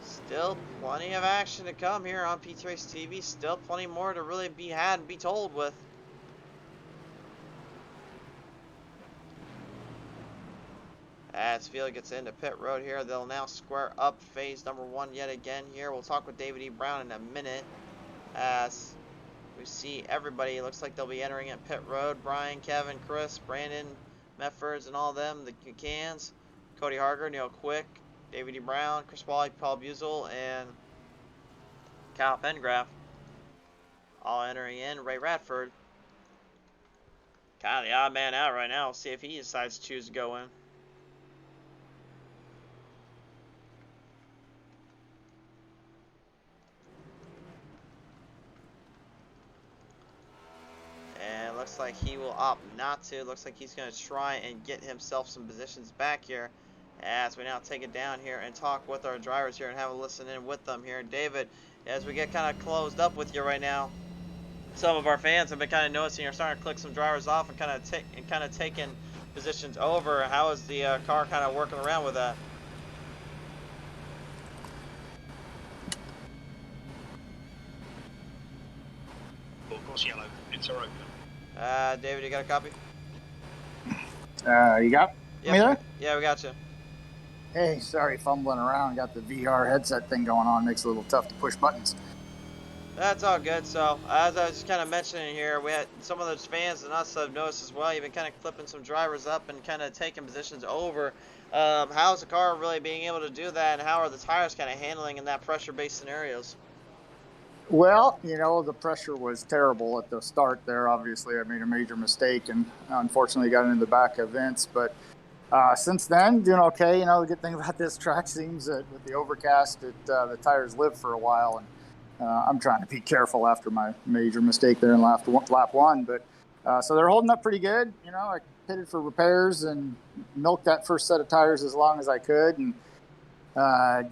still plenty of action to come here on Pete's Race TV. Still plenty more to really be had and be told with. As field gets into pit road here, they'll now square up phase number 1 yet again here. We'll talk with David E. Brown in a minute as we see everybody. It looks like they'll be entering at pit road. Brian, Kevin, Chris, Brandon, Meffers, and all them, the cans, Cody Harger, Neil Quick, David E. Brown, Chris Wally, Paul Buzel, and Kyle Pengraff all entering in. Ray Radford, kind of the odd man out right now. We'll see if he decides to choose to go in. And looks like he will opt not to. Looks like he's going to try and get himself some positions back here as we now take it down here and talk with our drivers here and have a listen in with them here. David, as we get kind of closed up with you right now, some of our fans have been kind of noticing you're starting to click some drivers off and kind of taking positions over. How is the car kind of working around with that? Of course, yellow. It's all open. David, you got a copy? You got me there? Yeah, we got you. Hey, sorry, fumbling around. Got the VR headset thing going on. Makes it a little tough to push buttons. That's all good. So, as I was just kind of mentioning here, we had some of those fans and us have noticed as well. You've been kind of clipping some drivers up and kind of taking positions over. How's the car really being able to do that, and how are the tires kind of handling in that pressure-based scenarios? Well, you know, the pressure was terrible at the start there. Obviously, I made a major mistake and unfortunately got into the back of Vince. But since then, doing okay. You know, the good thing about this track seems that with the overcast, the tires live for a while. And I'm trying to be careful after my major mistake there in lap 1. But so they're holding up pretty good. You know, I pitted for repairs and milked that first set of tires as long as I could. And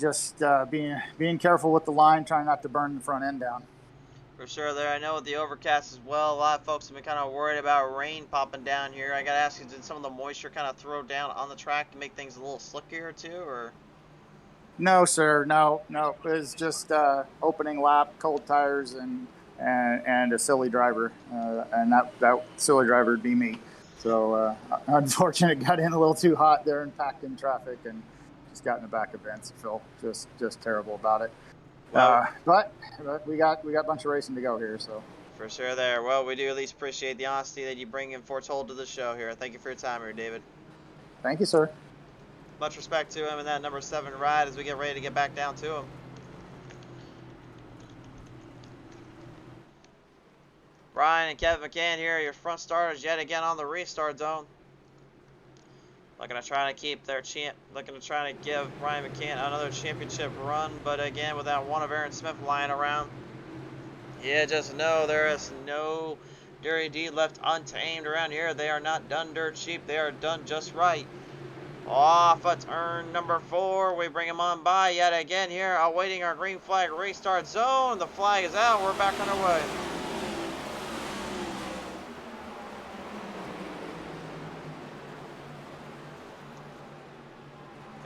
just being careful with the line, trying not to burn the front end down. For sure there. I know with the overcast as well, a lot of folks have been kind of worried about rain popping down here. I got to ask you, did some of the moisture kind of throw down on the track to make things a little slickier too, or? No, sir. No. It was just opening lap, cold tires, and a silly driver. And that silly driver would be me. So unfortunately, got in a little too hot there and packed in traffic and just got in the back of Vince. Phil, just terrible about it. But we got a bunch of racing to go here, so. For sure there. Well, we do at least appreciate the honesty that you bring in foretold to the show here. Thank you for your time here, David. Thank you, sir. Much respect to him in that number 7 ride as we get ready to get back down to him. Brian and Kevin McCann here, your front starters yet again on the restart zone. Looking to try to keep their looking to try to give Brian McCann another championship run, but again, without one of Aaron Smith lying around. Yeah, just know there is no dirty deed left untamed around here. They are not done dirt cheap. They are done just right. Off at turn number 4, we bring him on by yet again here, awaiting our green flag restart zone. The flag is out. We're back on our way.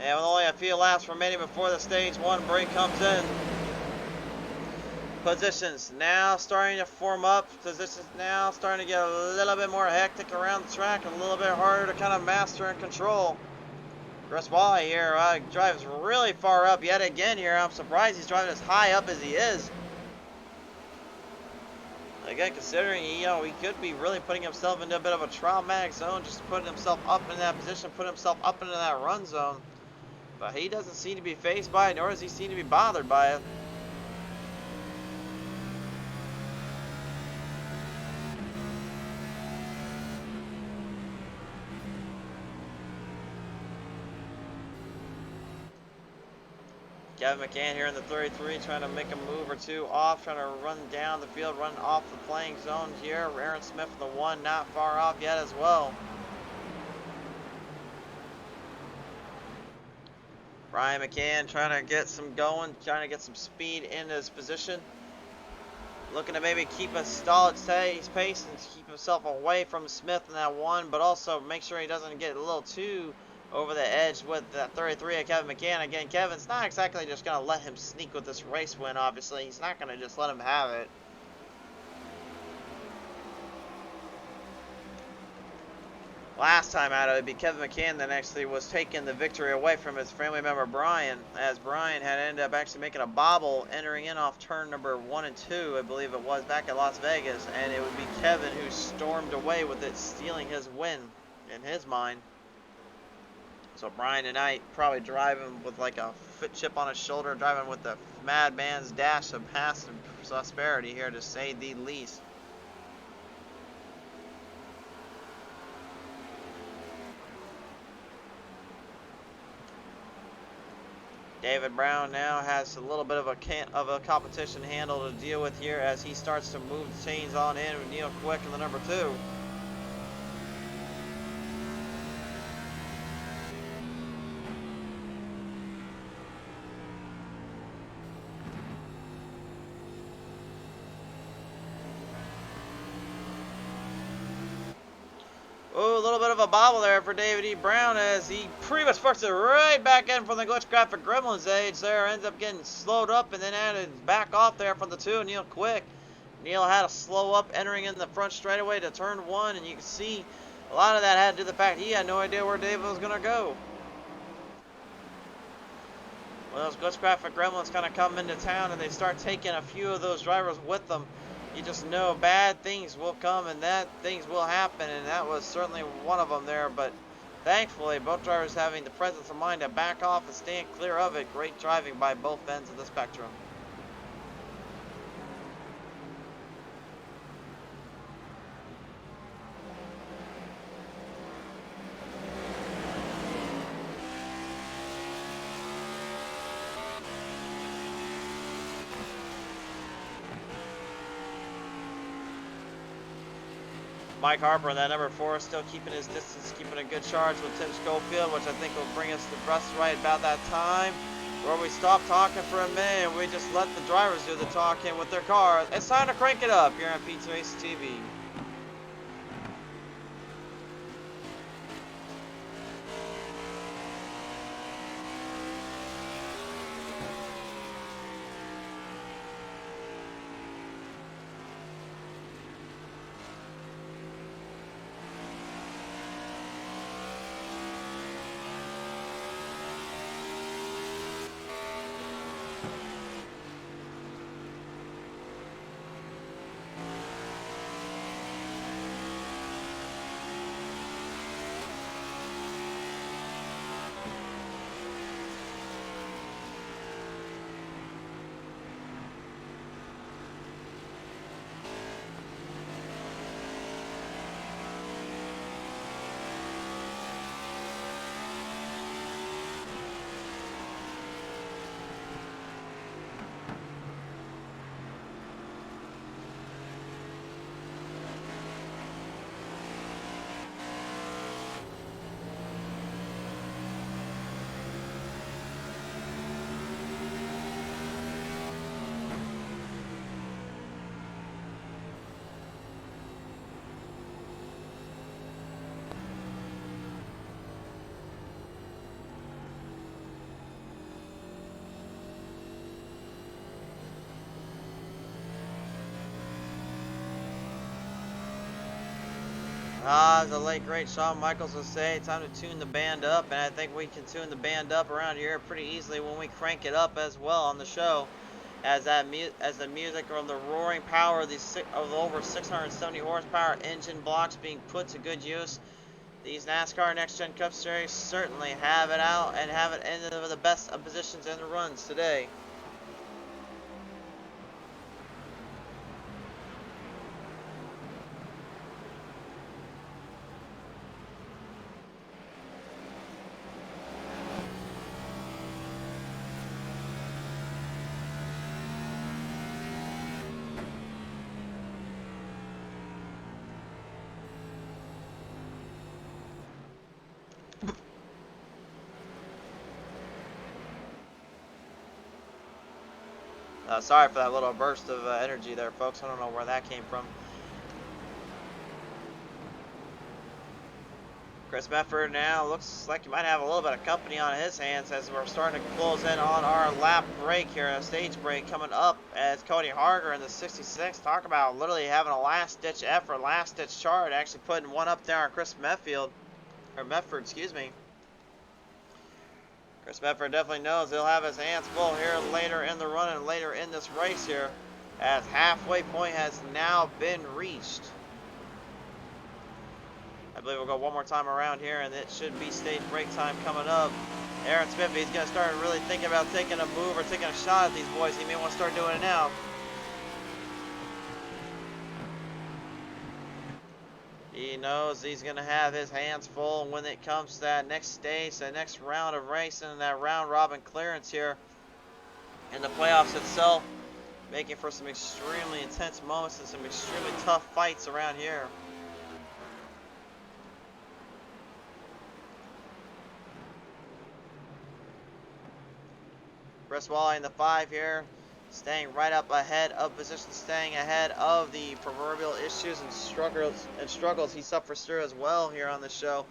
And with only a few laps remaining before the stage 1 break comes in. Positions now starting to form up. Positions now starting to get a little bit more hectic around the track. A little bit harder to kind of master and control. Chris Wally here drives really far up yet again here. I'm surprised he's driving as high up as he is. Again, considering he could be really putting himself into a bit of a traumatic zone, just putting himself up in that position, putting himself up into that run zone. But he doesn't seem to be fazed by it, nor does he seem to be bothered by it. Kevin McCann here in the 33, trying to make a move or two off, trying to run down the field, run off the playing zone here. Aaron Smith in the 1, not far off yet as well. Brian McCann trying to get some going, trying to get some speed in his position. Looking to maybe keep a stall at his pace and keep himself away from Smith in that 1, but also make sure he doesn't get a little too over the edge with that 33 of Kevin McCann. Again, Kevin's not exactly just going to let him sneak with this race win, obviously. He's not going to just let him have it. Last time out, it would be Kevin McCann that actually was taking the victory away from his family member Brian, as Brian had ended up actually making a bobble entering in off turn number 1 and 2, I believe it was, back at Las Vegas, and it would be Kevin who stormed away with it, stealing his win in his mind. So Brian tonight probably driving with like a foot chip on his shoulder, driving with the madman's dash of passive prosperity here, to say the least. David Brown now has a little bit of a competition handle to deal with here as he starts to move the chains on in with Neil Quick in the number 2. Oh, a little bit of a bobble there for David E. Brown as he pretty much forced it right back in from the glitch graphic gremlins age there. Ends up getting slowed up and then added back off there from the 2, Neil Quick. Neil had a slow up entering in the front straightaway to turn 1, and you can see a lot of that had to do with the fact he had no idea where David was going to go. When those glitch graphic gremlins kind of come into town and they start taking a few of those drivers with them, you just know bad things will come and that things will happen, and that was certainly one of them there. But thankfully, both drivers having the presence of mind to back off and stand clear of it. Great driving by both ends of the spectrum. Mike Harper in that number 4 still keeping his distance, keeping a good charge with Tim Schofield, which I think will bring us to Russ right about that time, where we stop talking for a minute and we just let the drivers do the talking with their cars. It's time to crank it up here on Pizza Race TV. As the late great Shawn Michaels would say, time to tune the band up, and I think we can tune the band up around here pretty easily when we crank it up as well on the show. As the music from the roaring power of the over 670 horsepower engine blocks being put to good use. These NASCAR Next Gen Cup Series certainly have it out and have it in the best of positions in the runs today. Sorry for that little burst of energy there, folks. I don't know where that came from. Chris Mefford now looks like he might have a little bit of company on his hands as we're starting to close in on our lap break here, a stage break coming up as Cody Harger in the 66. Talk about literally having a last-ditch effort, last-ditch charge, actually putting one up there on Chris Mefford, excuse me. Chris Mefford definitely knows he'll have his hands full here later in the run and later in this race here, as halfway point has now been reached. I believe we'll go one more time around here, and it should be stage break time coming up. Aaron Smith, he's going to start really thinking about taking a move or taking a shot at these boys. He may want to start doing it now. He knows he's going to have his hands full when it comes to that next stage, that next round of racing, and that round robin clearance here in the playoffs itself, making for some extremely intense moments and some extremely tough fights around here. Chris Wally in the 5 here, staying right up ahead of position, staying ahead of the proverbial issues and struggles he suffers through as well here on the show.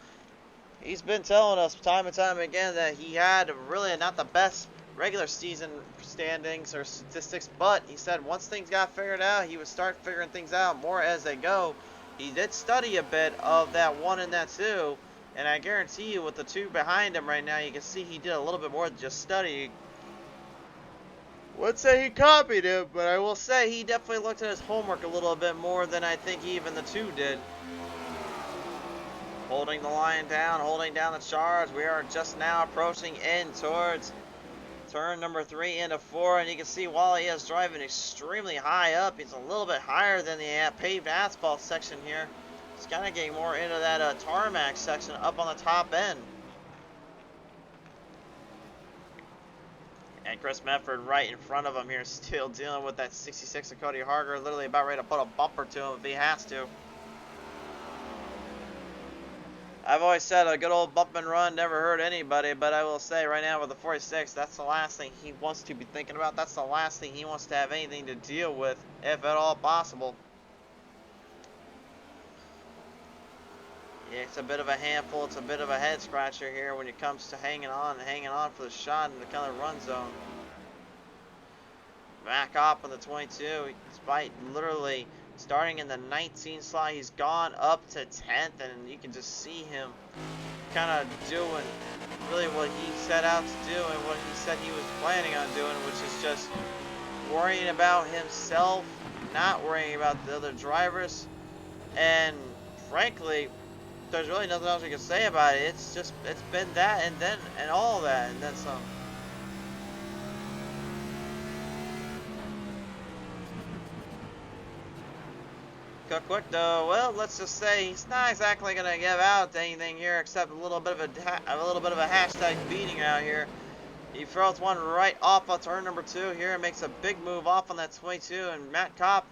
He's been telling us time and time again that he had really not the best regular season standings or statistics, but he said once things got figured out, he would start figuring things out more as they go. He did study a bit of that 1 and that 2, and I guarantee you with the 2 behind him right now, you can see he did a little bit more than just study. Would say he copied it, but I will say he definitely looked at his homework a little bit more than I think even the 2 did. Holding the line down, holding down the charge. We are just now approaching in towards turn number 3 into 4, and you can see Wally is driving extremely high up. He's a little bit higher than the paved asphalt section here. He's kind of getting more into that tarmac section up on the top end. And Chris Mefford right in front of him here, still dealing with that 66 of Cody Harger, literally about ready to put a bumper to him if he has to. I've always said a good old bump and run never hurt anybody, but I will say right now with the 46, that's the last thing he wants to be thinking about. That's the last thing he wants to have anything to deal with, if at all possible. Yeah, it's a bit of a handful. It's a bit of a head scratcher here when it comes to hanging on for the shot in the kind of run zone. Back up on the 22, despite literally starting in the 19 slot, he's gone up to 10th, and you can just see him kind of doing really what he set out to do and what he said he was planning on doing, which is just worrying about himself, not worrying about the other drivers, and frankly, there's really nothing else we can say about it. It's been that and all that and then some. Quick though, well, let's just say he's not exactly gonna give out anything here except a little bit of a hashtag beating out here. He throws one right off of turn number 2 here and makes a big move off on that 22, and Matt Kopp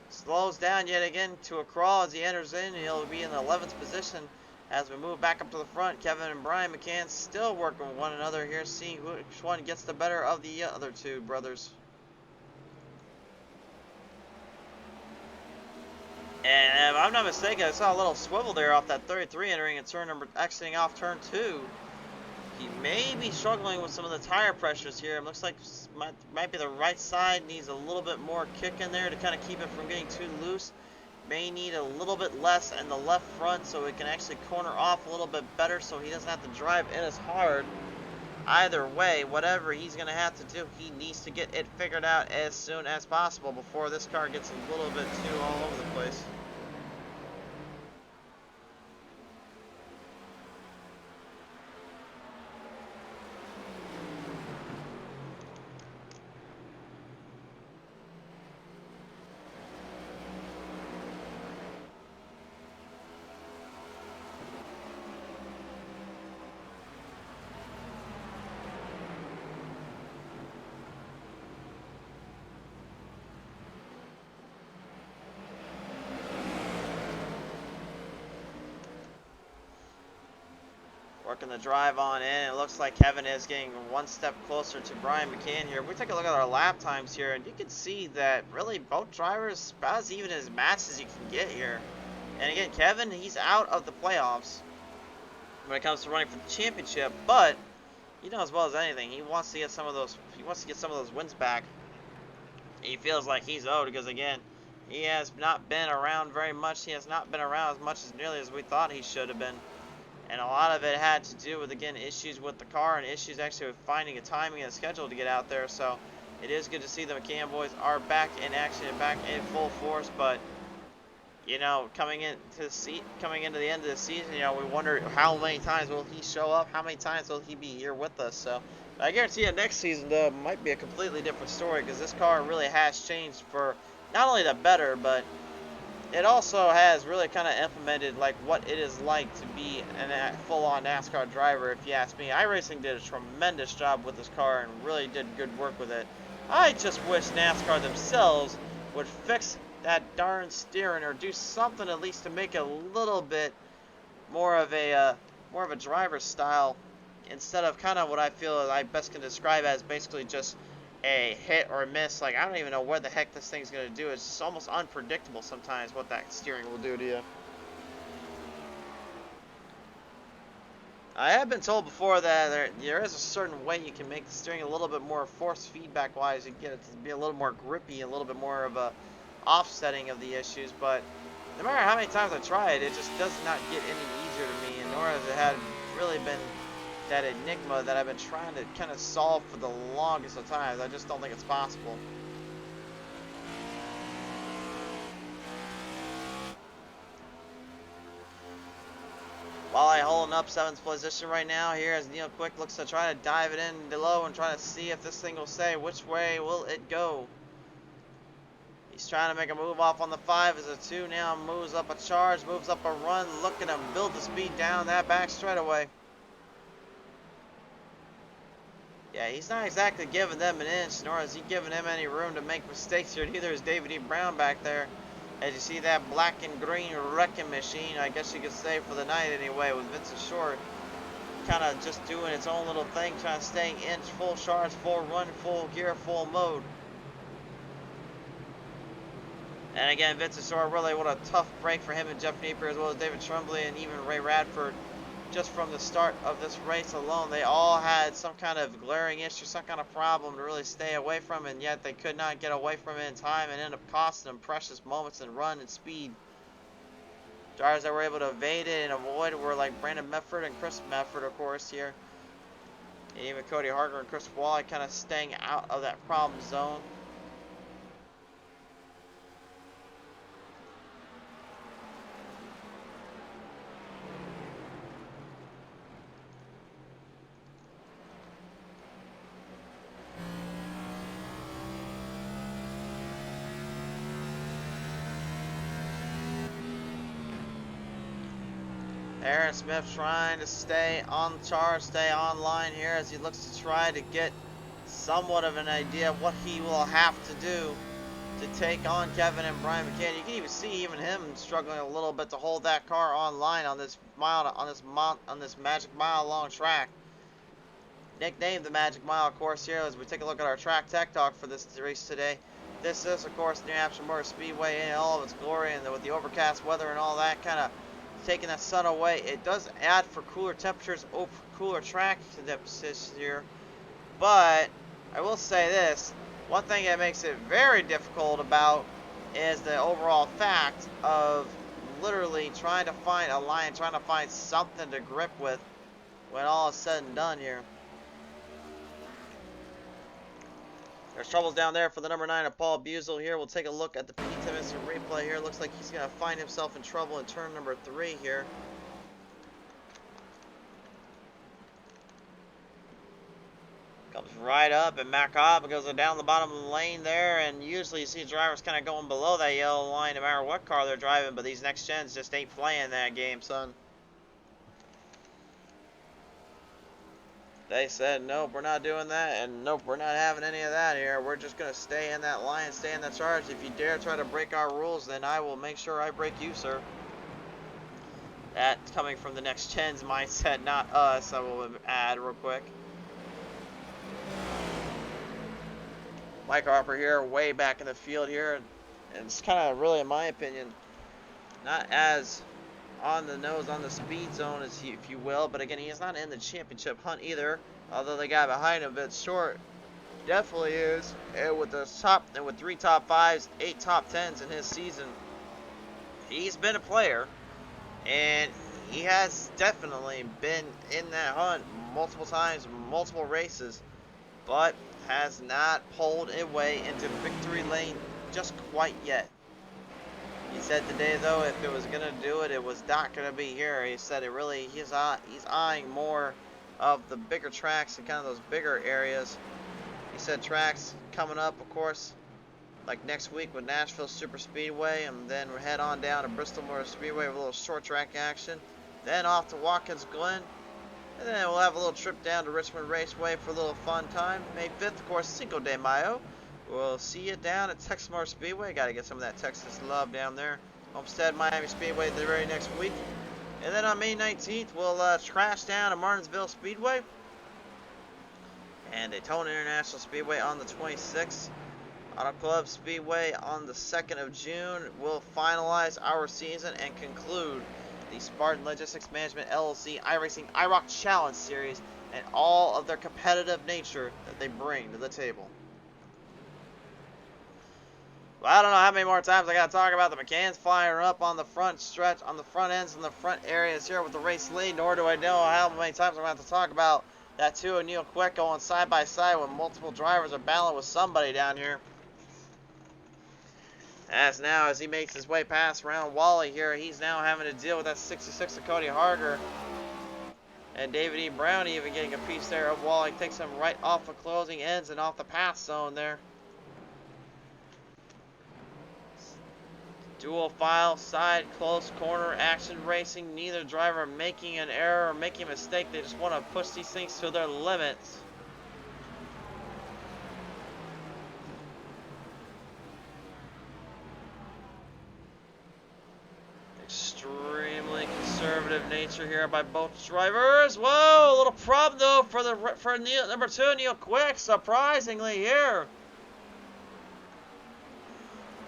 slows down yet again to a crawl as he enters in. He'll be in the 11th position as we move back up to the front. Kevin and Brian McCann still working with one another here, seeing which one gets the better of the other 2 brothers. And if I'm not mistaken, I saw a little swivel there off that 33 entering and exiting off turn 2. He may be struggling with some of the tire pressures here. It looks like might be the right side needs a little bit more kick in there to kind of keep it from getting too loose. may need a little bit less in the left front so it can actually corner off a little bit better so he doesn't have to drive in as hard. Either way, whatever he's going to have to do, he needs to get it figured out as soon as possible before this car gets a little bit too all over the place. Working the drive on in. It looks like Kevin is getting one step closer to Brian McCann here. We take a look at our lap times here, and you can see that really both drivers about as even as matched as you can get here. And again, Kevin, he's out of the playoffs when it comes to running for the championship, but you know as well as anything, he wants to get some of those. He wants to get some of those wins back. He feels like he's owed because again, he has not been around very much. He has not been around as much as nearly as we thought he should have been. And a lot of it had to do with, again, issues with the car and issues actually with finding a timing and a schedule to get out there. So it is good to see the McCann boys are back in action and back in full force. But, you know, coming into the end of the season, you know, we wonder how many times will he show up? How many times will he be here with us? So I guarantee you next season, though, might be a completely different story because this car really has changed for not only the better, but it also has really kind of implemented like what it is like to be a full-on NASCAR driver. If you ask me, iRacing did a tremendous job with this car and really did good work with it. I just wish NASCAR themselves would fix that darn steering or do something at least to make it a little bit more of a driver's style instead of kind of what I feel I best can describe as basically just a hit or a miss. Like, I don't even know what the heck this thing's going to do. It's just almost unpredictable sometimes what that steering will do to you. I have been told before that there is a certain way you can make the steering a little bit more force feedback wise. You can get it to be a little more grippy, a little bit more of a offsetting of the issues, but no matter how many times I try it, it just does not get any easier to me, and nor has it had really been that enigma that I've been trying to kind of solve for the longest of times. I just don't think it's possible. Walleye holding up 7th position right now here as Neil Quick looks to try to dive it in below and try to see if this thing will stay. Which way will it go? He's trying to make a move off on the 5 as a 2 now moves up a charge, moves up a run, looking to build the speed down that back straightaway. Yeah, he's not exactly giving them an inch, nor is he giving them any room to make mistakes here. Neither is David E. Brown back there. As you see that black and green wrecking machine, I guess you could say for the night anyway, with Vincent Short kind of just doing its own little thing, trying to stay in full charge, full run, full gear, full mode. And again, Vincent Short, really what a tough break for him and Jeff Napier, as well as David Tremblay and even Ray Radford. Just from the start of this race alone, they all had some kind of glaring issue, some kind of problem to really stay away from, and yet they could not get away from it in time and end up costing them precious moments in run and speed. Drivers that were able to evade it and avoid it were like Brandon Medford and Chris Medford, of course, here. And even Cody Harker and Chris Walleye kind of staying out of that problem zone. Aaron Smith trying to stay on charge, stay online here as he looks to try to get somewhat of an idea of what he will have to do to take on Kevin and Brian McCann. You can even see even him struggling a little bit to hold that car online on this Magic Mile long track. Nicknamed the Magic Mile course here as we take a look at our track tech talk for this race today. This is, of course, New Hampshire Motor Speedway in all of its glory, and with the overcast weather and all that kind of taking that sun away, it does add for cooler temperatures, cooler track conditions here. But I will say this, one thing that makes it very difficult about is the overall fact of literally trying to find a line, trying to find something to grip with when all is said and done here. There's troubles down there for the number 9 of Paul Buzel here. We'll take a look at the P10 instant replay here. Looks like he's going to find himself in trouble in turn number 3 here. Comes right up and back up and goes down the bottom of the lane there. And usually you see drivers kind of going below that yellow line no matter what car they're driving. But these next gens just ain't playing that game, son. They said, nope, we're not doing that, and nope, we're not having any of that here. We're just going to stay in that line, stay in that charge. If you dare try to break our rules, then I will make sure I break you, sir. That's coming from the next gen's mindset, not us, I will add real quick. Mike Harper here, way back in the field here, and it's kind of really, in my opinion, not as on the nose, on the speed zone, as he, if you will, but again, he is not in the championship hunt either. Although the guy behind him, a bit short, definitely is. And with the top, and with 3 top 5s, 8 top 10s in his season, he's been a player, and he has definitely been in that hunt multiple times, multiple races, but has not pulled a way into victory lane just quite yet. He said today, though, if it was gonna do it, it was not gonna be here. He said it really, he's eyeing more of the bigger tracks and kind of those bigger areas. He said tracks coming up, of course, like next week with Nashville Super Speedway, and then we'll head on down to Bristol Motor Speedway with a little short track action. Then off to Watkins Glen, and then we'll have a little trip down to Richmond Raceway for a little fun time. May 5th, of course, Cinco de Mayo. We'll see you down at Texas Motor Speedway. Got to get some of that Texas love down there. Homestead Miami Speedway the very next week. And then on May 19th, we'll crash down to Martinsville Speedway. And Daytona International Speedway on the 26th. Auto Club Speedway on the 2nd of June. We'll finalize our season and conclude the Spartan Logistics Management LLC iRacing IROC Challenge Series and all of their competitive nature that they bring to the table. Well, I don't know how many more times I got to talk about the McCanns flying up on the front stretch, on the front ends and the front areas here with the race lead, nor do I know how many times I'm going to have to talk about that too. And Neil Quick going side by side when multiple drivers are battling with somebody down here. As he makes his way past around Wally here, he's now having to deal with that 66 of Cody Harger. And David E. Brown even getting a piece there of Wally. Takes him right off of closing ends and off the pass zone there. Dual file, side, close corner, action racing. Neither driver making an error or making a mistake. They just want to push these things to their limits. Extremely conservative nature here by both drivers. Whoa, a little problem though for Neil, number 2, Neil Quick. Surprisingly here.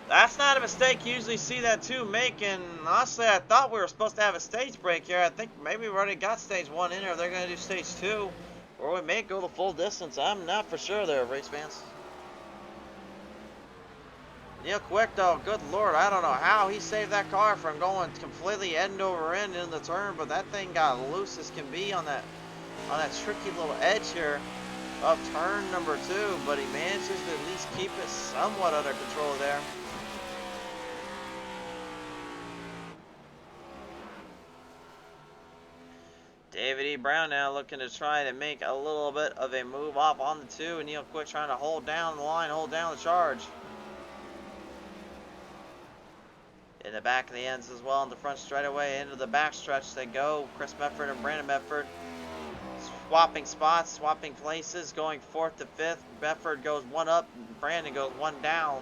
That's not a mistake you usually see that 2 make, and honestly, I thought we were supposed to have a stage break here. I think maybe we already got stage 1 in, or they're going to do stage 2, or we may go the full distance. I'm not for sure there, race fans. Neil Quick, though, good lord, I don't know how he saved that car from going completely end over end in the turn, but that thing got loose as can be on that tricky little edge here of turn number 2, but he manages to at least keep it somewhat under control there. David E. Brown now looking to try to make a little bit of a move off on the 2, and Neil Quick trying to hold down the line, hold down the charge. In the back of the ends as well, in the front straightaway, into the back stretch they go. Chris Medford and Brandon Medford swapping spots, swapping places, going 4th to 5th. Medford goes 1 up, Brandon goes 1 down.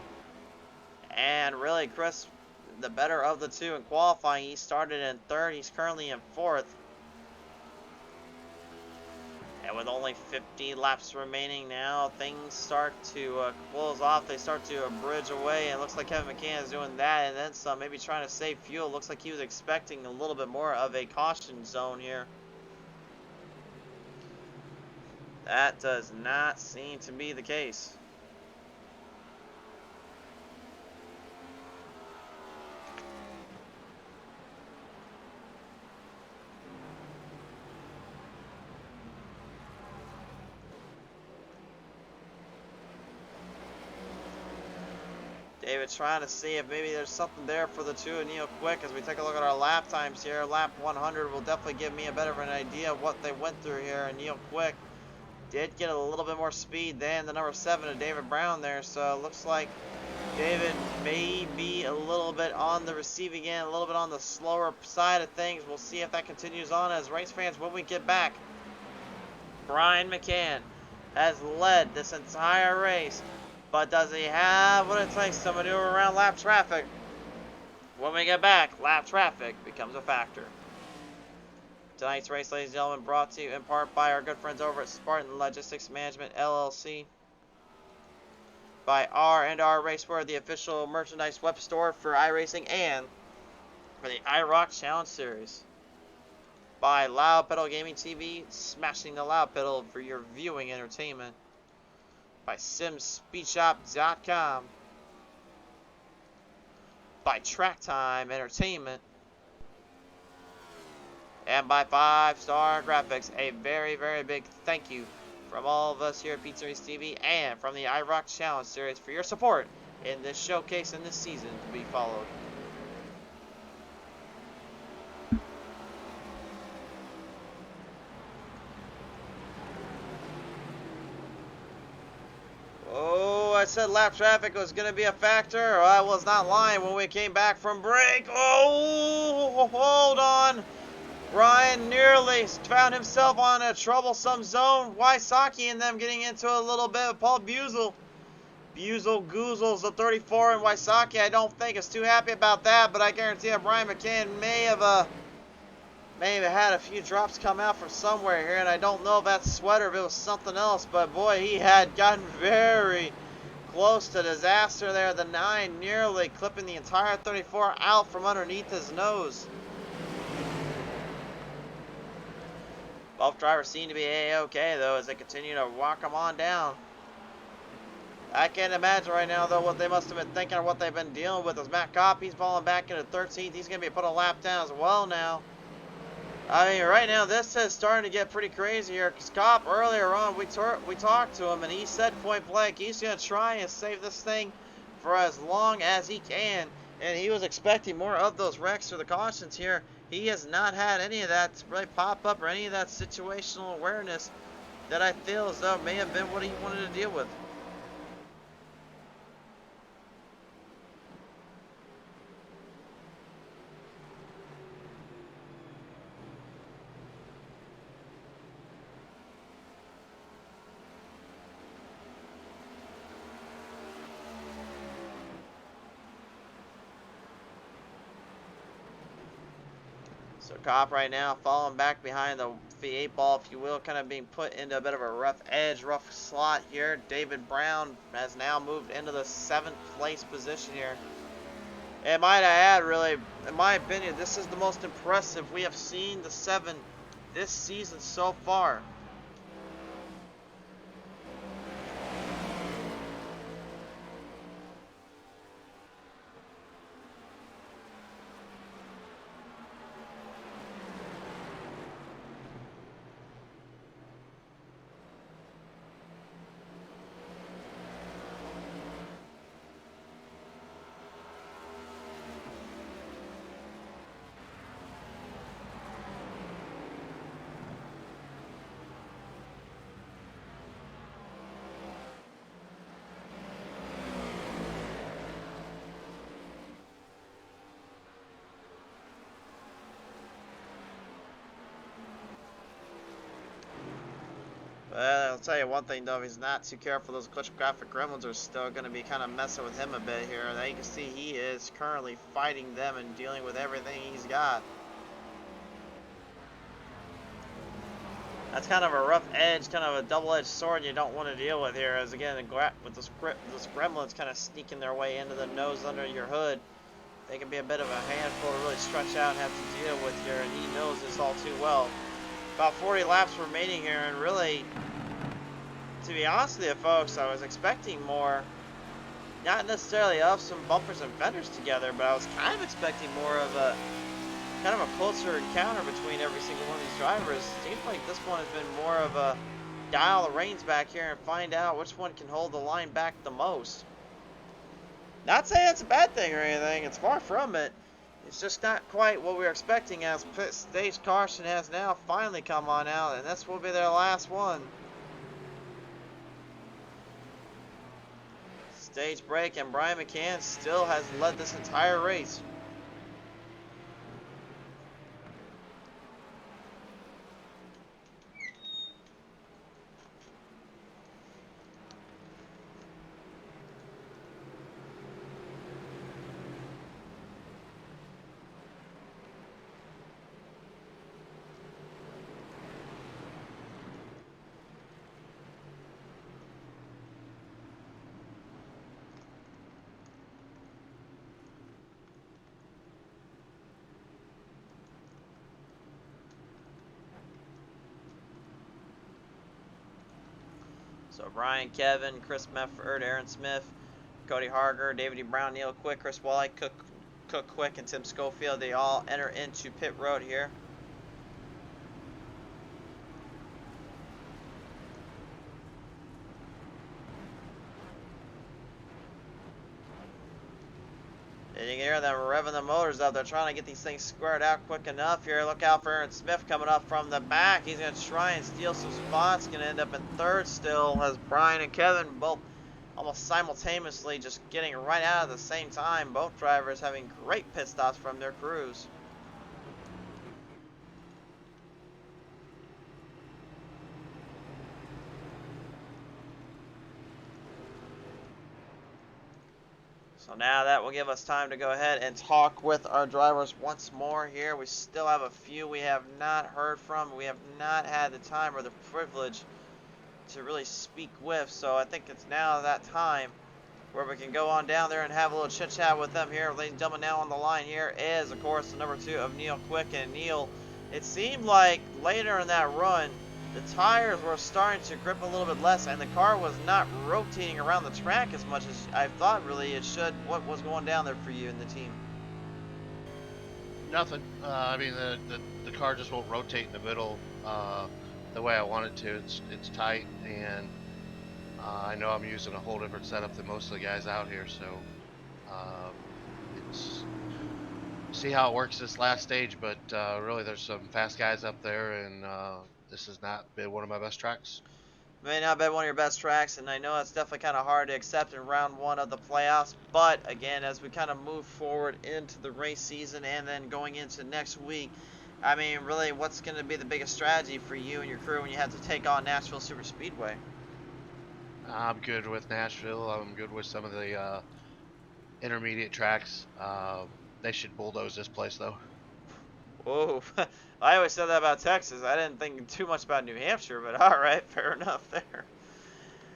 And really, Chris, the better of the 2 in qualifying. He started in 3rd, he's currently in 4th. And with only 50 laps remaining now, things start to close off. They start to bridge away, and it looks like Kevin McCann is doing that and then some, maybe trying to save fuel. Looks like he was expecting a little bit more of a caution zone here. That does not seem to be the case. David trying to see if maybe there's something there for the two of Neil Quick. As we take a look at our lap times here, lap 100 will definitely give me a better of an idea of what they went through here. And Neil Quick did get a little bit more speed than the number 7 of David Brown there. So it looks like David may be a little bit on the receiving end, a little bit on the slower side of things. We'll see if that continues on as race fans when we get back. Brian McCann has led this entire race, but does he have what it takes to maneuver around lap traffic? When we get back, lap traffic becomes a factor. Tonight's race, ladies and gentlemen, brought to you in part by our good friends over at Spartan Logistics Management, LLC. By R&R Racewear, the official merchandise web store for iRacing and for the iROC Challenge Series. By Loud Pedal Gaming TV, smashing the loud pedal for your viewing entertainment. By SimSpeedShop.com. By Track Time Entertainment. And by 5 Star Graphics. A very, very big thank you from all of us here at Pizza Race TV and from the iROC Challenge Series for your support in this showcase and this season to be followed. Oh, I said lap traffic was going to be a factor. I was not lying when we came back from break. Oh, hold on. Ryan nearly found himself on a troublesome zone. Wysocki and them getting into a little bit of Paul Buzel. Buzel goozles the 34, and Wysocki I don't think is too happy about that, but I guarantee that Brian McCann may have had a few drops come out from somewhere here, and I don't know if that's sweater, if it was something else, but boy, he had gotten very close to disaster there. The 9 nearly clipping the entire 34 out from underneath his nose. Both drivers seem to be A-OK, though, as they continue to walk them on down. I can't imagine right now, though, what they must have been thinking or what they've been dealing with. As Matt Kopp, he's falling back into 13th. He's going to be put a lap down as well now. I mean, right now, this is starting to get pretty crazy here. Because Kopp, earlier on, we talked to him, and he said point blank, he's going to try and save this thing for as long as he can. And he was expecting more of those wrecks or the cautions here. He has not had any of that really pop up or any of that situational awareness that I feel as though may have been what he wanted to deal with. So Kopp right now falling back behind the 8 ball, if you will, kind of being put into a bit of a rough edge, rough slot here. David Brown has now moved into the 7th place position here. And might I add, really, in my opinion, this is the most impressive we have seen the 7 this season so far. Well, I'll tell you one thing though, if he's not too careful, those glitchographic gremlins are still going to be kind of messing with him a bit here. Now you can see he is currently fighting them and dealing with everything he's got. That's kind of a rough edge, kind of a double-edged sword you don't want to deal with here, as again, with those gremlins kind of sneaking their way into the nose under your hood. They can be a bit of a handful to really stretch out and have to deal with here, and he knows this all too well. About 40 laps remaining here, and really, to be honest with you folks, I was expecting more, not necessarily of some bumpers and fenders together, but I was kind of expecting more of a kind of a closer encounter between every single one of these drivers. Seems like this one has been more of a dial the reins back here and find out which one can hold the line back the most. Not saying it's a bad thing or anything. It's far from it. It's just not quite what we were expecting, as pit stage caution has now finally come on out, and this will be their last one. Stage break, and Brian McCann still has led this entire race. So Brian, Kevin, Chris Mefford, Aaron Smith, Cody Harger, David E. Brown, Neil Quick, Chris Wally, Cook Quick, and Tim Schofield, they all enter into pit road here. And you can hear them revving the motors up. They're trying to get these things squared out quick enough here. Look out for Aaron Smith coming up from the back. He's going to try and steal some spots. Going to end up in third still, as Brian and Kevin both almost simultaneously just getting right out at the same time. Both drivers having great pit stops from their crews. So now that will give us time to go ahead and talk with our drivers once more here. We still have a few we have not heard from. We have not had the time or the privilege to really speak with. So I think it's now that time where we can go on down there and have a little chit chat with them here. Ladies and gentlemen, now on the line here is, of course, the number 2 of Neil Quick. And Neil, it seemed like later in that run, the tires were starting to grip a little bit less, and the car was not rotating around the track as much as I thought really it should. What was going down there for you and the team? Nothing. I mean, the car just won't rotate in the middle the way I want it to. It's tight, and I know I'm using a whole different setup than most of the guys out here, so it's see how it works this last stage. But really, there's some fast guys up there, and this has not been one of my best tracks. May not be one of your best tracks, and I know it's definitely kind of hard to accept in round 1 of the playoffs. But again, as we kind of move forward into the race season and then going into next week, I mean, really, what's going to be the biggest strategy for you and your crew when you have to take on Nashville Super Speedway? I'm good with Nashville. I'm good with some of the intermediate tracks. They should bulldoze this place, though. Whoa. I always said that about Texas. I didn't think too much about New Hampshire, but all right, fair enough there.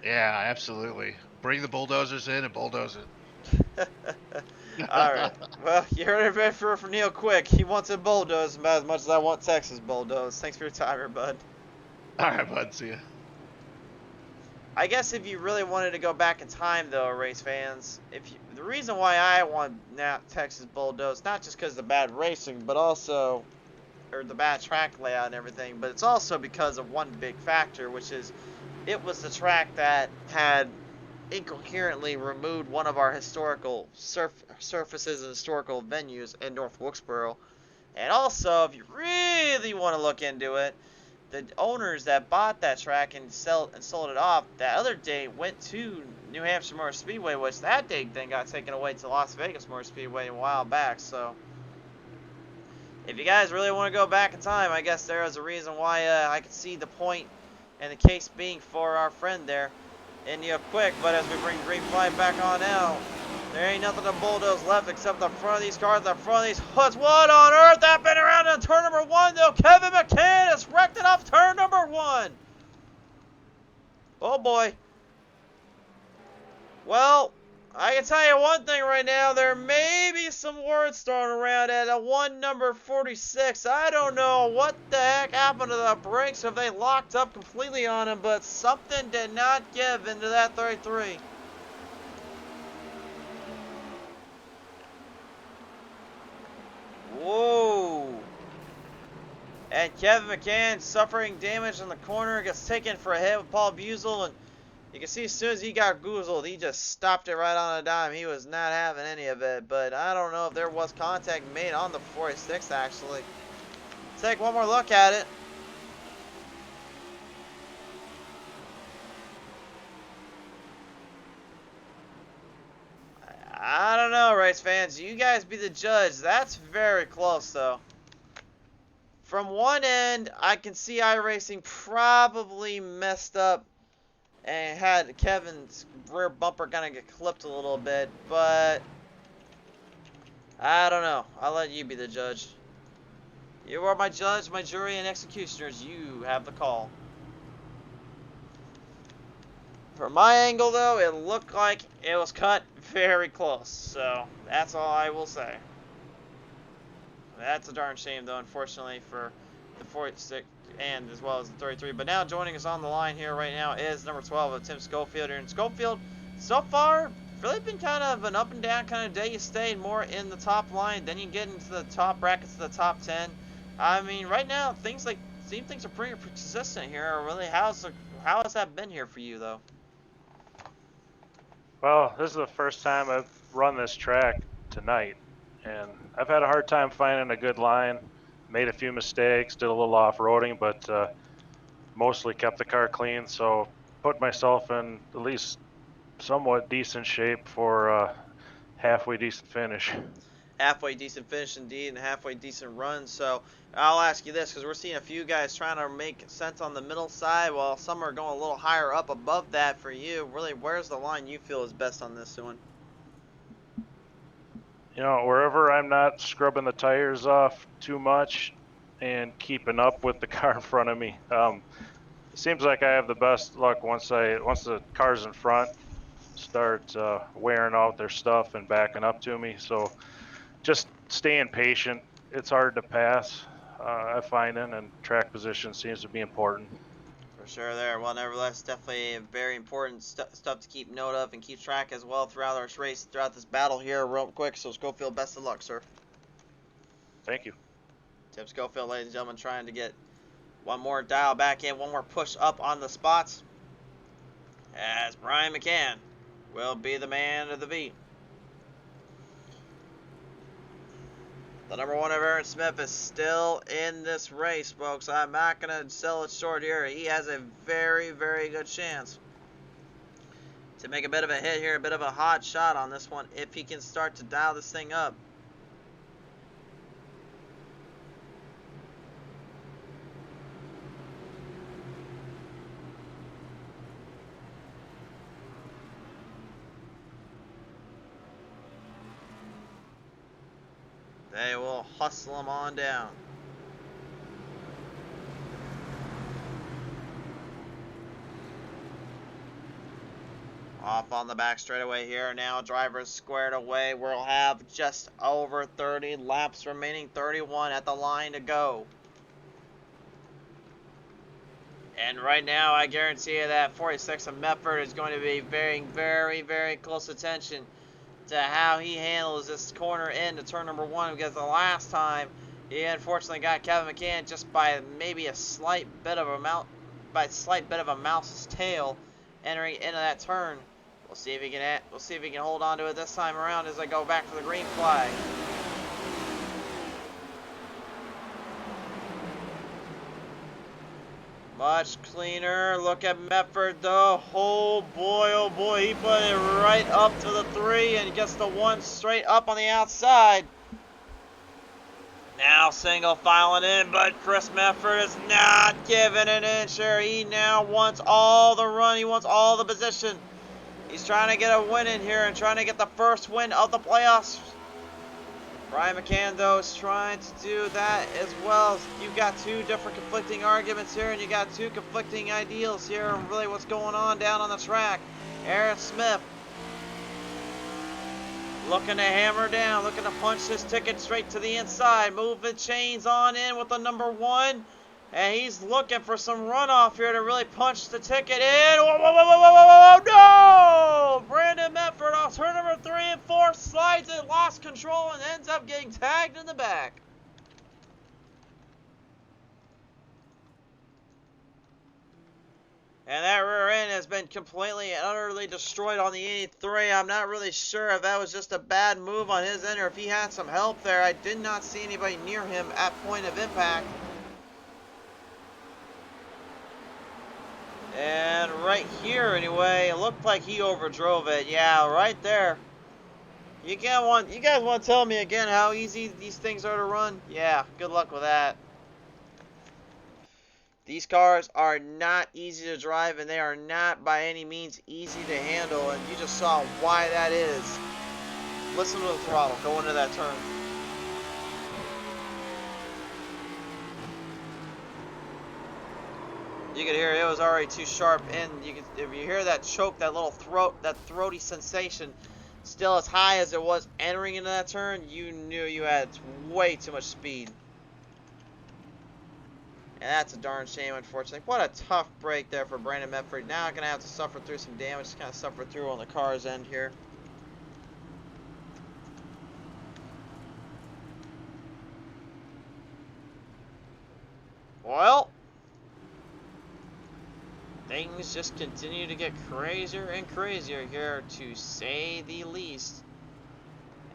Yeah, absolutely. Bring the bulldozers in and bulldoze it. All right. Well, you heard it from Neil Quick. He wants it bulldozed about as much as I want Texas bulldozed. Thanks for your time here, bud. All right, bud. See ya. I guess if you really wanted to go back in time, though, race fans, the reason why I want Texas bulldozed, not just because of the bad racing, but also, or the bad track layout and everything, but it's also because of one big factor, which is it was the track that had incoherently removed one of our historical surfaces and historical venues in North Wilkesboro. And also, if you really want to look into it, the owners that bought that track and sold it off, that other date went to New Hampshire Motor Speedway, which that date then got taken away to Las Vegas Motor Speedway a while back. So if you guys really want to go back in time, I guess there is a reason why I could see the point and the case being for our friend there in Neil Quick. But as we bring green flag back on out, there ain't nothing to bulldoze left except the front of these cars, the front of these hoods. What on earth happened around in turn number 1, though? Kevin McCann is wrecked it off turn number 1. Oh, boy. Well, I can tell you one thing right now. There may be some words thrown around at a number 46. I don't know what the heck happened to the brakes, if they locked up completely on him, but something did not give into that 33. Whoa. And Kevin McCann suffering damage in the corner, gets taken for a hit with Paul Buzel, and You can see as soon as he got goozled, he just stopped it right on a dime. He was not having any of it, but I don't know if there was contact made on the 46 actually. Take one more look at it. I don't know, race fans. You guys be the judge. That's very close, though. From one end, I can see iRacing probably messed up and had Kevin's rear bumper kind of get clipped a little bit, but I don't know. I'll let you be the judge. You are my judge, my jury, and executioners. You have the call. From my angle, though, it looked like it was cut very close, so that's all I will say. That's a darn shame, though, unfortunately, for the 46 and as well as the 33. But now joining us on the line here right now is number 12 of Tim Schofield. And Schofield, so far, really been kind of an up and down kind of day. You stayed more in the top line, then you get into the top brackets of the top 10. I mean, right now, things are pretty consistent here. Really, how has that been here for you, though? Well, this is the first time I've run this track tonight, and I've had a hard time finding a good line. Made a few mistakes, did a little off-roading, but mostly kept the car clean, so put myself in at least somewhat decent shape for a halfway decent finish. Halfway decent finish indeed, and halfway decent run. So I'll ask you this, because we're seeing a few guys trying to make sense on the middle side, while some are going a little higher up above that for you. Really, where's the line you feel is best on this one? You know, wherever I'm not scrubbing the tires off too much and keeping up with the car in front of me. It seems like I have the best luck once the cars in front start wearing out their stuff and backing up to me. So just staying patient. It's hard to pass, I find, and track position seems to be important. For sure there. Well, nevertheless, definitely very important stuff to keep note of and keep track as well throughout our race, throughout this battle here real quick. So Schofield, best of luck, sir. Thank you. Tim Schofield, ladies and gentlemen, trying to get one more dial back in, one more push up on the spots, as Brian McCann will be the man of the beat. The number 1 of Aaron Smith is still in this race, folks. I'm not going to sell it short here. He has a very, very good chance to make a bit of a hit here, a bit of a hot shot on this one if he can start to dial this thing up. They will hustle him on down. Off on the back straightaway here now. Drivers squared away. We'll have just over 30 laps remaining. 31 at the line to go. And right now, I guarantee you that 46 of Medford is going to be very, very, very close attention to how he handles this corner into turn number 1, because the last time he unfortunately got Kevin McCann just by maybe a slight bit of a mouse's tail entering into that turn. We'll see if he can hold on to it this time around as I go back for the green flag. Much cleaner. Look at Medford though. Oh boy, he put it right up to the 3 and gets the 1 straight up on the outside. Now single filing in, but Chris Medford is not giving an inch here. He now wants all the run. He wants all the position. He's trying to get a win in here and trying to get the first win of the playoffs. Brian McCann, though, is trying to do that as well. You've got 2 different conflicting arguments here, and you got 2 conflicting ideals here, and really what's going on down on the track. Aaron Smith looking to hammer down, looking to punch his ticket straight to the inside. Moving chains on in with the number 1. And he's looking for some runoff here to really punch the ticket in. Whoa, no! Brandon Medford off turn number 3 and 4 slides it, lost control, and ends up getting tagged in the back. And that rear end has been completely and utterly destroyed on the 83. I'm not really sure if that was just a bad move on his end or if he had some help there. I did not see anybody near him at point of impact. And right here, anyway, it looked like he overdrove it. Yeah, right there. You guys want to tell me again how easy these things are to run? Yeah, good luck with that. These cars are not easy to drive, and they are not by any means easy to handle, and you just saw why that is. Listen to the throttle go into that turn. You could hear it was already too sharp, and if you hear that choke, that little throaty sensation, still as high as it was entering into that turn, you knew you had way too much speed. And that's a darn shame, unfortunately. What a tough break there for Brandon Medford. Now going to have to suffer through some damage. Just kind of suffer through on the car's end here. Well, things just continue to get crazier and crazier here, to say the least.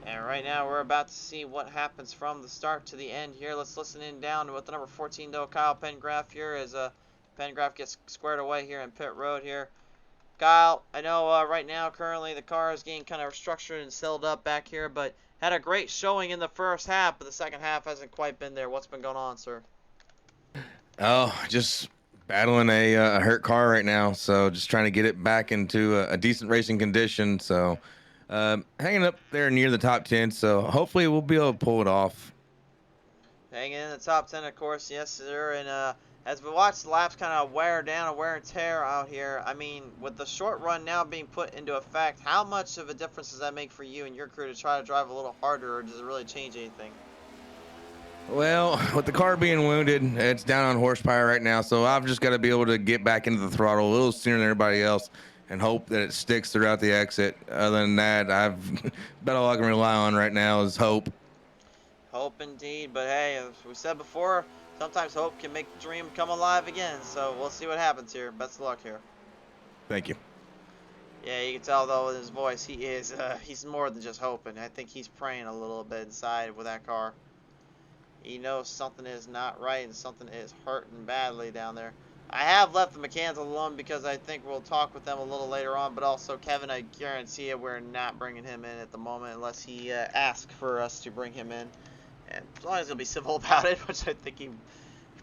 And right now we're about to see what happens from the start to the end here. Let's listen in down with the number 14 though, Kyle Pengraff here, as Pengraff gets squared away here in pit road here. Kyle, I know right now currently the car is getting kind of structured and settled up back here, but had a great showing in the first half, but the second half hasn't quite been there. What's been going on, sir? Oh, just battling a hurt car right now, so just trying to get it back into a decent racing condition. So hanging up there near the top 10, so hopefully we'll be able to pull it off. Hanging in the top 10, of course, yes, sir. And as we watch the laps kind of wear down and wear and tear out here, I mean, with the short run now being put into effect, how much of a difference does that make for you and your crew to try to drive a little harder, or does it really change anything? Well, with the car being wounded, it's down on horsepower right now, so I've just got to be able to get back into the throttle a little sooner than everybody else and hope that it sticks throughout the exit. Other than that, about all I can rely on right now is hope. Hope indeed, but hey, as we said before, sometimes hope can make the dream come alive again, so we'll see what happens here. Best of luck here. Thank you. Yeah, you can tell though in his voice, he's more than just hoping. I think he's praying a little bit inside with that car. He knows something is not right and something is hurting badly down there. I have left the mechanics alone because I think we'll talk with them a little later on, but also Kevin, I guarantee you we're not bringing him in at the moment unless he asks for us to bring him in. And as long as he'll be civil about it, which I think he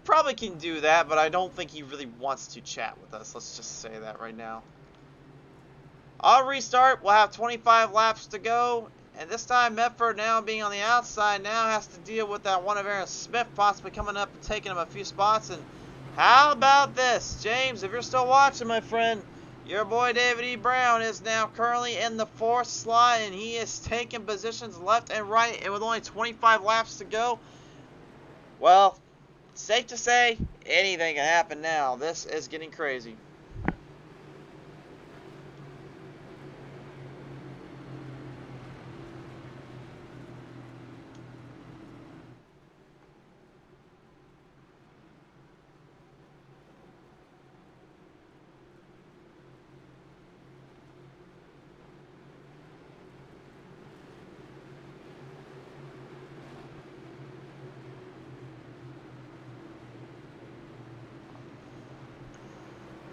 probably can do that, but I don't think he really wants to chat with us. Let's just say that right now. I'll restart. We'll have 25 laps to go. And this time, Medford, now being on the outside, now has to deal with that one of Aaron Smith possibly coming up and taking him a few spots. And how about this? James, if you're still watching, my friend, your boy David E. Brown is now currently in the 4th slot, and he is taking positions left and right. And with only 25 laps to go, well, safe to say, anything can happen now. This is getting crazy.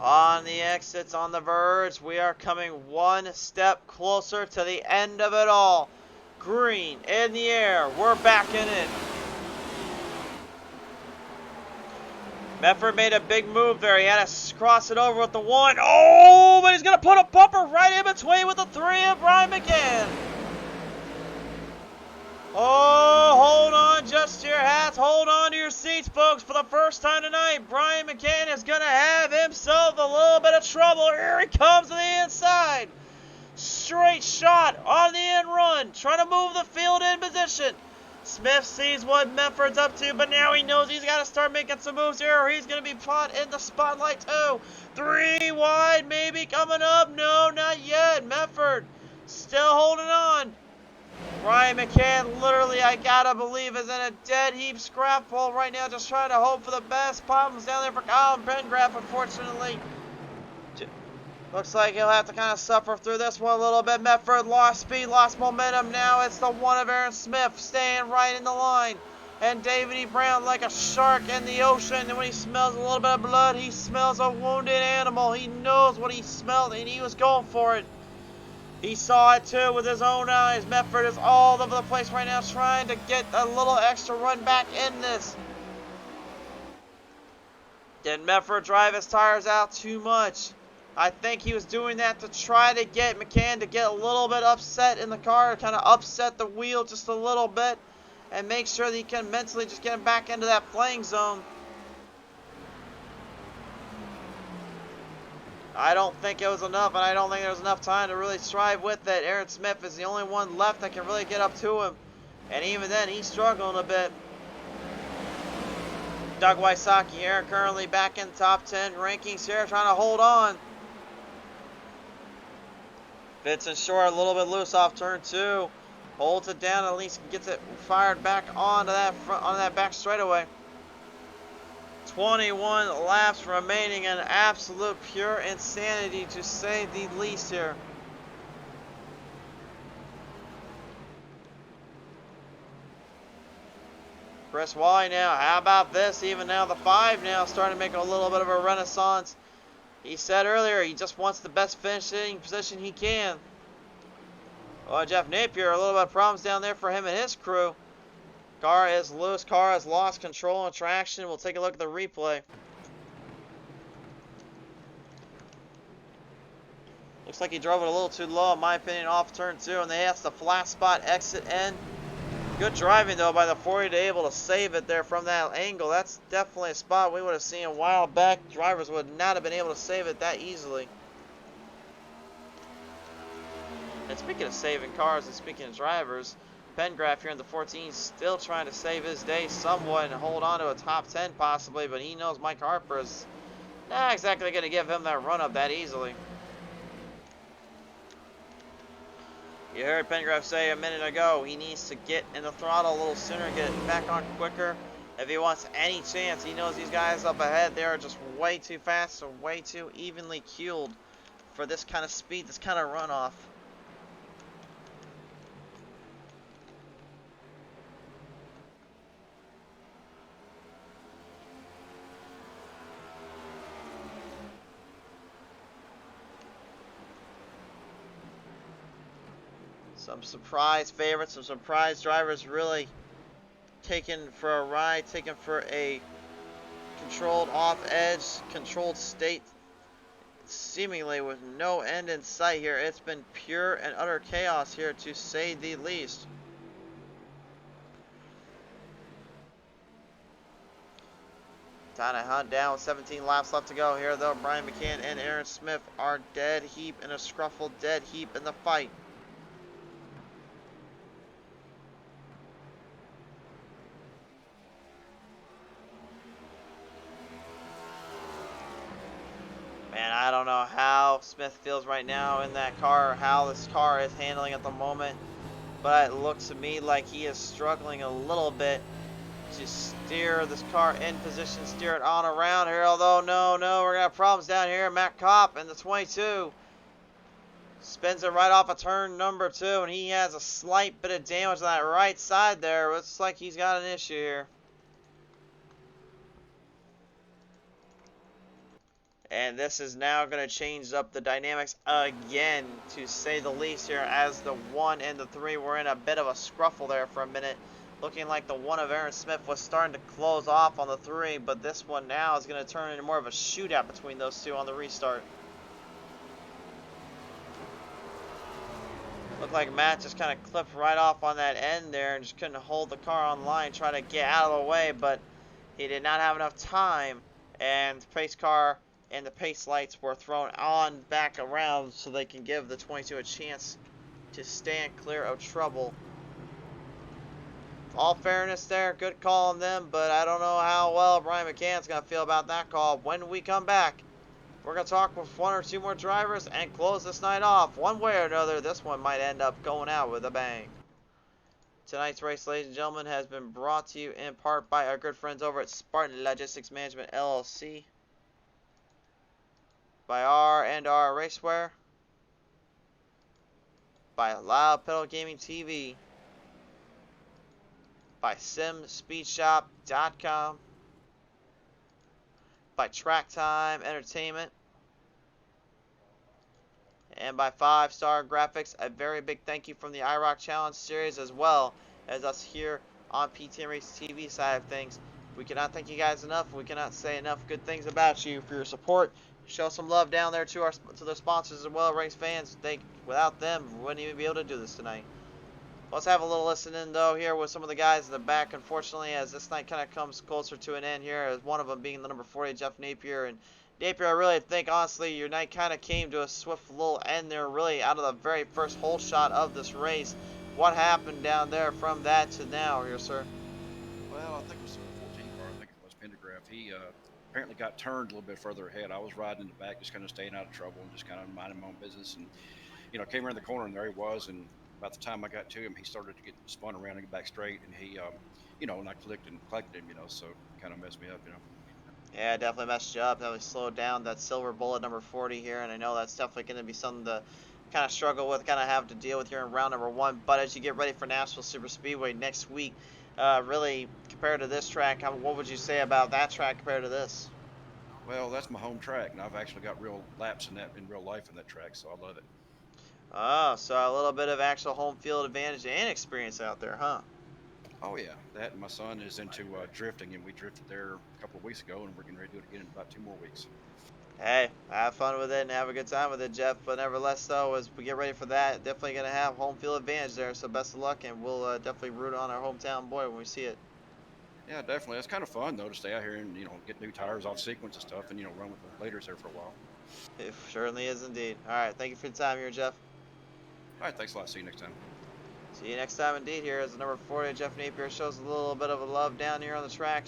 On the exits, on the verge, we are coming one step closer to the end of it all. Green in the air, we're backing in. Medford made a big move there. He had to cross it over with the 1. Oh, but he's going to put a bumper right in between with the 3 of Brian McCann. Oh, hold on just to your hats. Hold on to your seats, folks. For the first time tonight, Brian McCann is going to have himself a little bit of trouble. Here he comes to the inside. Straight shot on the end run. Trying to move the field in position. Smith sees what Medford's up to, but now he knows he's got to start making some moves here, or he's going to be put in the spotlight too. 3 wide, maybe coming up. No, not yet. Medford still holding on. Brian McCann, literally, I gotta believe, is in a dead heap scrapple right now, just trying to hope for the best. Problems down there for Colin Pengraff, unfortunately. Looks like he'll have to kind of suffer through this one a little bit. Medford lost speed, lost momentum. Now it's the one of Aaron Smith staying right in the line. And David E. Brown like a shark in the ocean. And when he smells a little bit of blood, he smells a wounded animal. He knows what he smelled, and he was going for it. He saw it too with his own eyes. Medford is all over the place right now trying to get a little extra run back in this. Did Medford drive his tires out too much? I think he was doing that to try to get McCann to get a little bit upset in the car, kind of upset the wheel just a little bit, and make sure that he can mentally just get him back into that playing zone. I don't think it was enough, and I don't think there was enough time to really strive with it. Aaron Smith is the only one left that can really get up to him, and even then, he's struggling a bit. Doug Wysocki here, currently back in top 10 rankings here, trying to hold on. Vincent Short a little bit loose off turn 2. Holds it down, at least gets it fired back onto that back straightaway. 21 laps remaining, and absolute pure insanity to say the least here. Chris Wally now, how about this? Even now the 5 now starting to make a little bit of a renaissance. He said earlier he just wants the best finishing position he can. Well, Jeff Napier, a little bit of problems down there for him and his crew. Car is loose, car has lost control and traction. We'll take a look at the replay. Looks like he drove it a little too low, in my opinion, off turn 2, and they have the flat spot exit in. Good driving, though, by the 40 to able to save it there from that angle. That's definitely a spot we would have seen a while back. Drivers would not have been able to save it that easily. And speaking of saving cars and speaking of drivers, Pengraf here in the 14 still trying to save his day somewhat and hold on to a top 10 possibly, but he knows Mike Harper is not exactly going to give him that run up that easily. You heard Pengraf say a minute ago he needs to get in the throttle a little sooner, get it back on quicker. If he wants any chance, he knows these guys up ahead, they are just way too fast or way too evenly keeled for this kind of speed, this kind of runoff. Some surprise favorites, some surprise drivers really taken for a ride, taken for a controlled off edge, controlled state, seemingly with no end in sight here. It's been pure and utter chaos here, to say the least. Time to hunt down with 17 laps left to go here, though. Brian McCann and Aaron Smith are dead heap in a scruffle, dead heap in the fight. Man, I don't know how Smith feels right now in that car, how this car is handling at the moment, but it looks to me like he is struggling a little bit to steer this car in position, steer it on around here, although no, we're gonna have problems down here. Matt Kopp in the 22 spins it right off of turn number 2, and he has a slight bit of damage on that right side there. Looks like he's got an issue here. And this is now going to change up the dynamics again, to say the least here, as the 1 and the 3 were in a bit of a scruffle there for a minute. Looking like the 1 of Aaron Smith was starting to close off on the 3, but this one now is going to turn into more of a shootout between those two on the restart. Looked like Matt just kind of clipped right off on that end there and just couldn't hold the car on line, trying to get out of the way, but he did not have enough time, and the pace car and the pace lights were thrown on back around so they can give the 22 a chance to stand clear of trouble. All fairness there, good call on them, but I don't know how well Brian McCann's going to feel about that call. When we come back, we're going to talk with 1 or 2 more drivers and close this night off. One way or another, this one might end up going out with a bang. Tonight's race, ladies and gentlemen, has been brought to you in part by our good friends over at Spartan Logistics Management, LLC. by R&R Racewear, by Loud Pedal Gaming TV, by SimSpeedShop.com, by Track Time Entertainment, and by 5-Star Graphics. A very big thank you from the iRoc Challenge Series, as well as us here on PTM Race TV side of things. We cannot thank you guys enough. We cannot say enough good things about you for your support. Show some love down there to the sponsors as well, race fans. Without them, we wouldn't even be able to do this tonight. Let's have a little listen in though here with some of the guys in the back. Unfortunately, as this night kind of comes closer to an end here, as one of them being the number 40, Jeff Napier. And Napier, I really think honestly your night kind of came to a swift little end there, really out of the very first hole shot of this race. What happened down there from that to now here, sir? Well, I think it was the 14 car. I think it was Pendergraph. He apparently got turned a little bit further ahead. I was riding in the back, just kind of staying out of trouble and just kind of minding my own business. And, you know, came around the corner and there he was. And about the time I got to him, he started to get spun around and get back straight. And he, you know, and I collected him, you know, so kind of messed me up, you know. Yeah, definitely messed you up. Definitely slowed down that silver bullet number 40 here. And I know that's definitely going to be something to kind of struggle with, kind of have to deal with here in round number 1. But as you get ready for Nashville Super Speedway next week, really compared to this track, what would you say about that track compared to this? Well, that's my home track, and I've actually got real laps in real life in that track, so I love it. Oh, so a little bit of actual home field advantage and experience out there, huh? Oh yeah, that and my son is into drifting, and we drifted there a couple of weeks ago, and we're getting ready to do it again in about 2 more weeks. Hey, have fun with it and have a good time with it, Jeff. But nevertheless, though, as we get ready for that, definitely going to have home field advantage there. So best of luck, and we'll definitely root on our hometown boy when we see it. Yeah, definitely. It's kind of fun though to stay out here and, you know, get new tires off sequence and stuff, and, you know, run with the leaders there for a while. It certainly is indeed. All right, thank you for your time here, Jeff. All right, thanks a lot. See you next time. See you next time indeed. Here is the number 40, Jeff Napier, shows a little bit of a love down here on the track.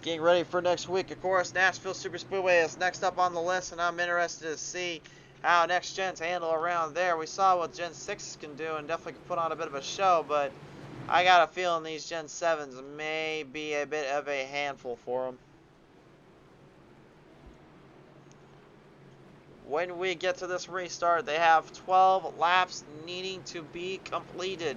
Getting ready for next week, of course. Nashville Super Speedway is next up on the list, and I'm interested to see how next gens handle around there. We saw what Gen 6 can do and definitely can put on a bit of a show, but I got a feeling these Gen 7s may be a bit of a handful for them. When we get to this restart, they have 12 laps needing to be completed.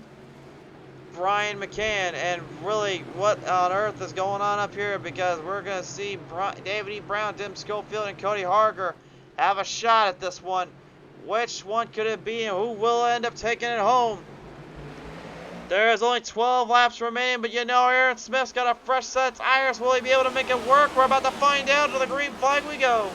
Brian McCann, and really what on earth is going on up here, because we're going to see David E. Brown, Tim Schofield, and Cody Harger have a shot at this one. Which one could it be, and who will end up taking it home? There's only 12 laps remaining, but you know Aaron Smith's got a fresh set of tires. Will he be able to make it work? We're about to find out. To the green flag we go.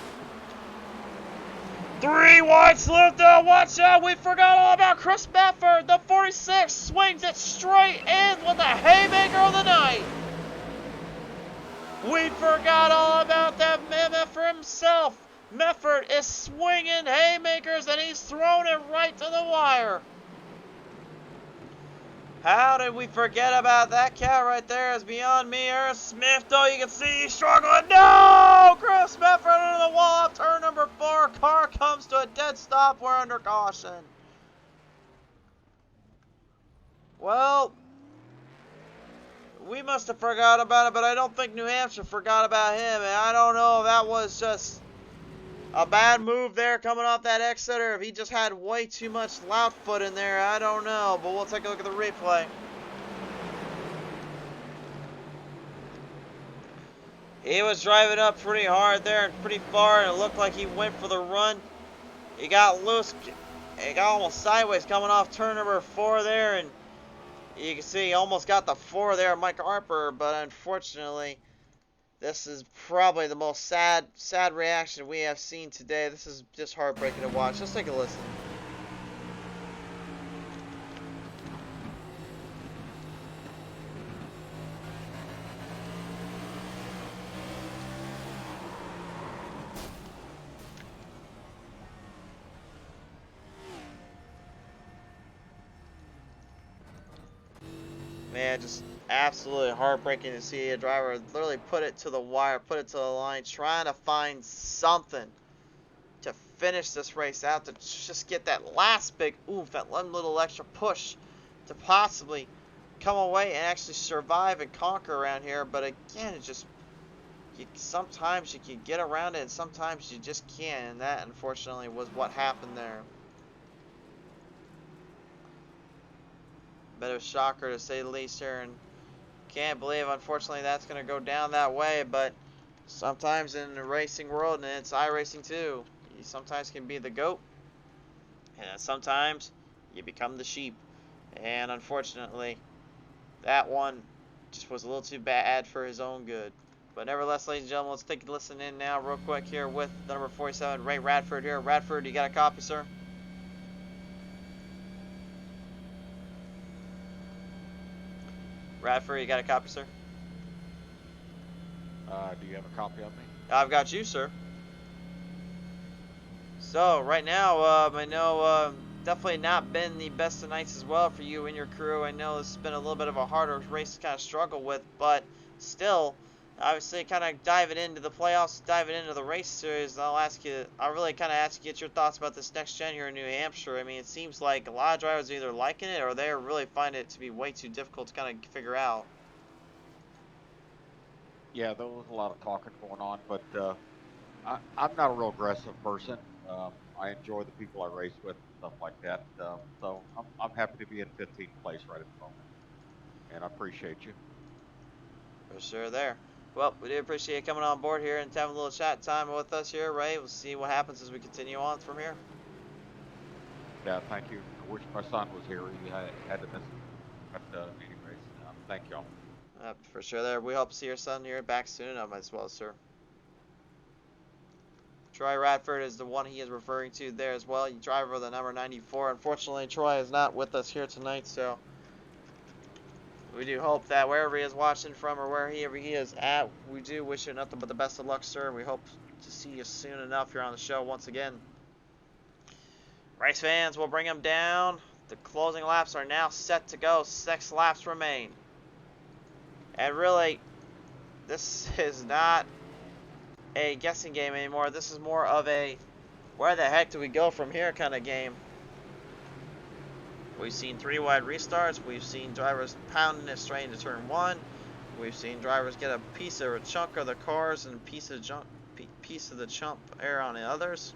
3 wide slip though, watch out, we forgot all about Chris Mefford. The 46 swings it straight in with the haymaker of the night. We forgot all about that Mefford himself. Mefford is swinging haymakers and he's throwing it right to the wire. How did we forget about that cat right there? Is beyond me. Aaron Smith, though, you can see he's struggling. No! Chris Mefford into the wall off turn number 4. Car comes to a dead stop. We're under caution. Well, we must have forgot about it, but I don't think New Hampshire forgot about him. And I don't know if that was just a bad move there coming off that exit, or if he just had way too much loud foot in there. I don't know, but we'll take a look at the replay. He was driving up pretty hard there and pretty far, and it looked like he went for the run. He got loose. He got almost sideways coming off turn number 4 there, and you can see he almost got the 4 there, Mike Harper, but unfortunately, this is probably the most sad reaction we have seen today. This is just heartbreaking to watch. Let's take a listen. Man, just absolutely heartbreaking to see a driver literally put it to the wire, put it to the line, trying to find something to finish this race out, to just get that last big oomph, that one little extra push to possibly come away and actually survive and conquer around here. But again, it just, sometimes you can get around it and sometimes you just can't, and that unfortunately was what happened there. Bit of a shocker to say the least here, and can't believe unfortunately that's going to go down that way, but sometimes in the racing world, and it's iRacing too, you sometimes can be the goat, and sometimes you become the sheep, and unfortunately that one just was a little too bad for his own good. But nevertheless, ladies and gentlemen, let's take a listen in now real quick here with the number 47, Ray Radford here. Radford, you got a copy, sir? Radford, you got a copy, sir? Do you have a copy of me? I've got you, sir. So, right now, I know definitely not been the best of nights as well for you and your crew. I know this has been a little bit of a harder race to kind of struggle with, but still, obviously, kind of diving into the playoffs, diving into the race series, I'll really kind of ask you to get your thoughts about this next gen here in New Hampshire. I mean, it seems like a lot of drivers are either liking it or they're really finding it to be way too difficult to kind of figure out. Yeah, there was a lot of talking going on, but I'm not a real aggressive person. I enjoy the people I race with and stuff like that. So I'm happy to be in 15th place right at the moment, and I appreciate you. For sure there. Well, we do appreciate you coming on board here and having a little chat time with us here, Ray. We'll see what happens as we continue on from here. Yeah, thank you. I wish my son was here. He had to miss it. But anyways, thank y'all. For sure there. We hope to see your son here back soon enough as well, sir. Troy Radford is the one he is referring to there as well. You driver with the number 94. Unfortunately, Troy is not with us here tonight, so we do hope that wherever he is watching from or wherever he is at, we do wish you nothing but the best of luck, sir. We hope to see you soon enough here on the show once again. Race fans, we'll bring them down. The closing laps are now set to go. 6 laps remain. And really, this is not a guessing game anymore. This is more of a where the heck do we go from here kind of game. We've seen 3 wide restarts. We've seen drivers pounding it straight into turn 1. We've seen drivers get a piece or a chunk of the cars and piece of the chump air on the others.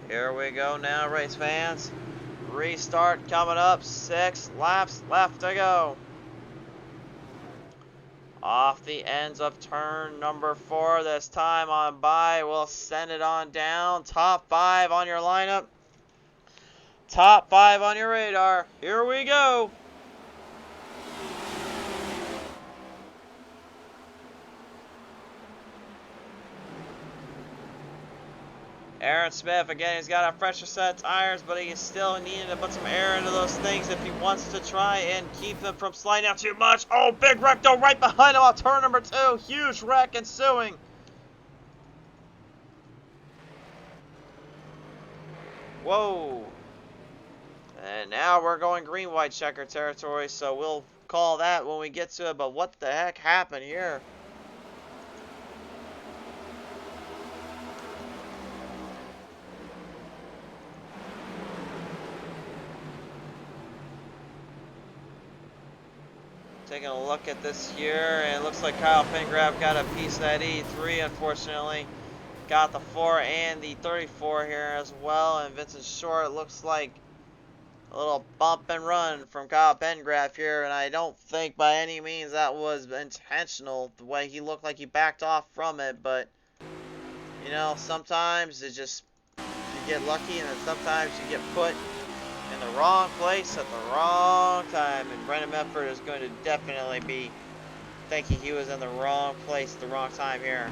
Here we go now, race fans. Restart coming up. 6 laps left to go. Off the ends of turn number 4 this time on by. We'll send it on down. Top 5 on your lineup. Top 5 on your radar. Here we go. Aaron Smith, again, he's got a fresher set of tires, but he's still needing to put some air into those things if he wants to try and keep them from sliding out too much. Oh, big wreck though, right behind him on turn number 2. Huge wreck ensuing. Whoa. And now we're going green-white checker territory, so we'll call that when we get to it, but what the heck happened here? Taking a look at this here, and it looks like Kyle Pengraf got a piece of that 83, unfortunately. Got the 4 and the 34 here as well, and Vincent Short, it looks like a little bump and run from Kyle Pengraf here, and I don't think by any means that was intentional, the way he looked like he backed off from it, but, you know, sometimes it just, you get lucky, and then sometimes you get put in the wrong place at the wrong time, and Brendan Medford is going to definitely be thinking he was in the wrong place at the wrong time here.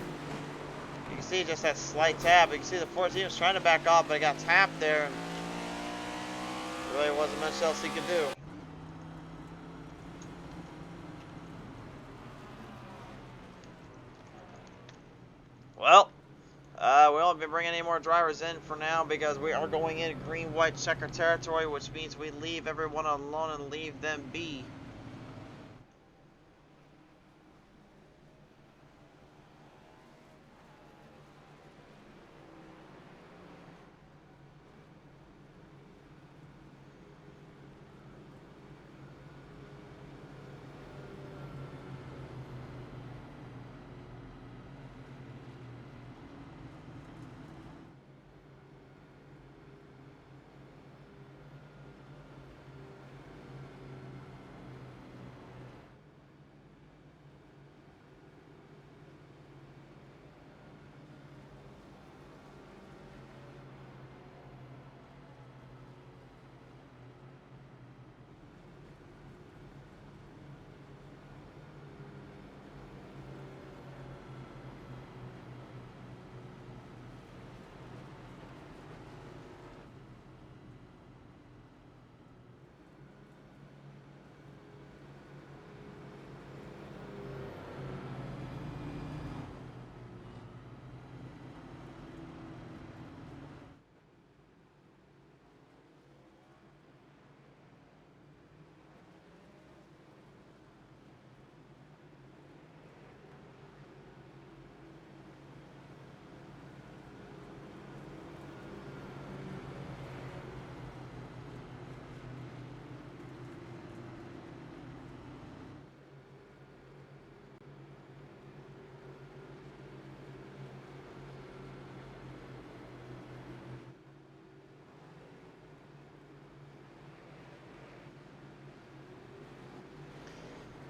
You can see just that slight tap. You can see the 14 was trying to back off, but it got tapped there. And there really wasn't much else he could do. Well, We won't be bringing any more drivers in for now because we are going in green-white checker territory, which means we leave everyone alone and leave them be.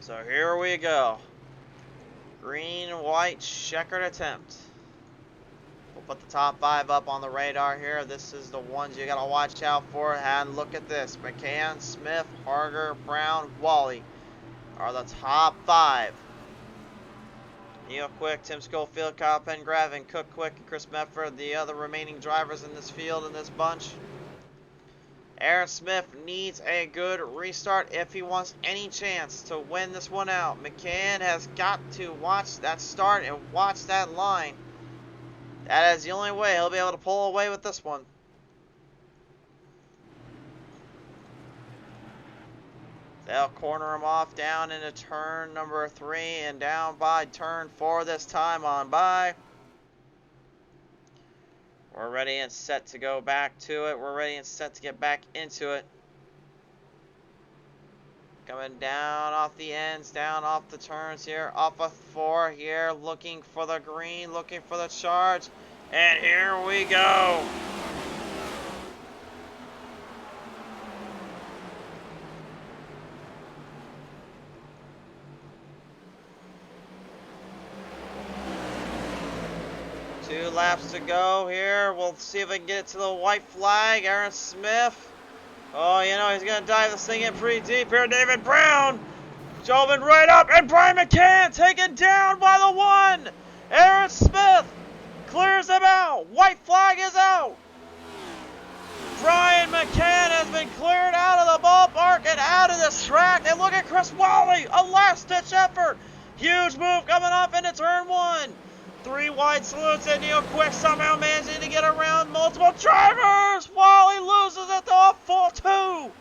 So here we go. Green-white checkered attempt. We'll put the top 5 up on the radar here. This is the ones you gotta watch out for. And look at this. McCann, Smith, Harger, Brown, Wally are the top 5. Neil Quick, Tim Schofield, Kyle Pengraven, Cook Quick, and Chris Medford, the other remaining drivers in this field, in this bunch. Aaron Smith needs a good restart if he wants any chance to win this one out. McCann has got to watch that start and watch that line. That is the only way he'll be able to pull away with this one. They'll corner him off down into turn number 3 and down by turn 4 this time on by. We're ready and set to go back to it. We're ready and set to get back into it. Coming down off the ends, down off the turns here. Off of 4 here, looking for the green, looking for the charge. And here we go. Two laps to go here. We'll see if we can get it to the white flag. Aaron Smith. Oh, you know, he's going to dive this thing in pretty deep here. David Brown. Jolvin right up. And Brian McCann taken down by the 1. Aaron Smith clears him out. White flag is out. Brian McCann has been cleared out of the ballpark and out of this track. And look at Chris Wally. A last-ditch effort. Huge move coming off into turn 1. 3 wide salutes, and Neil Quick somehow managing to get around multiple drivers. Wally loses it to a full 2.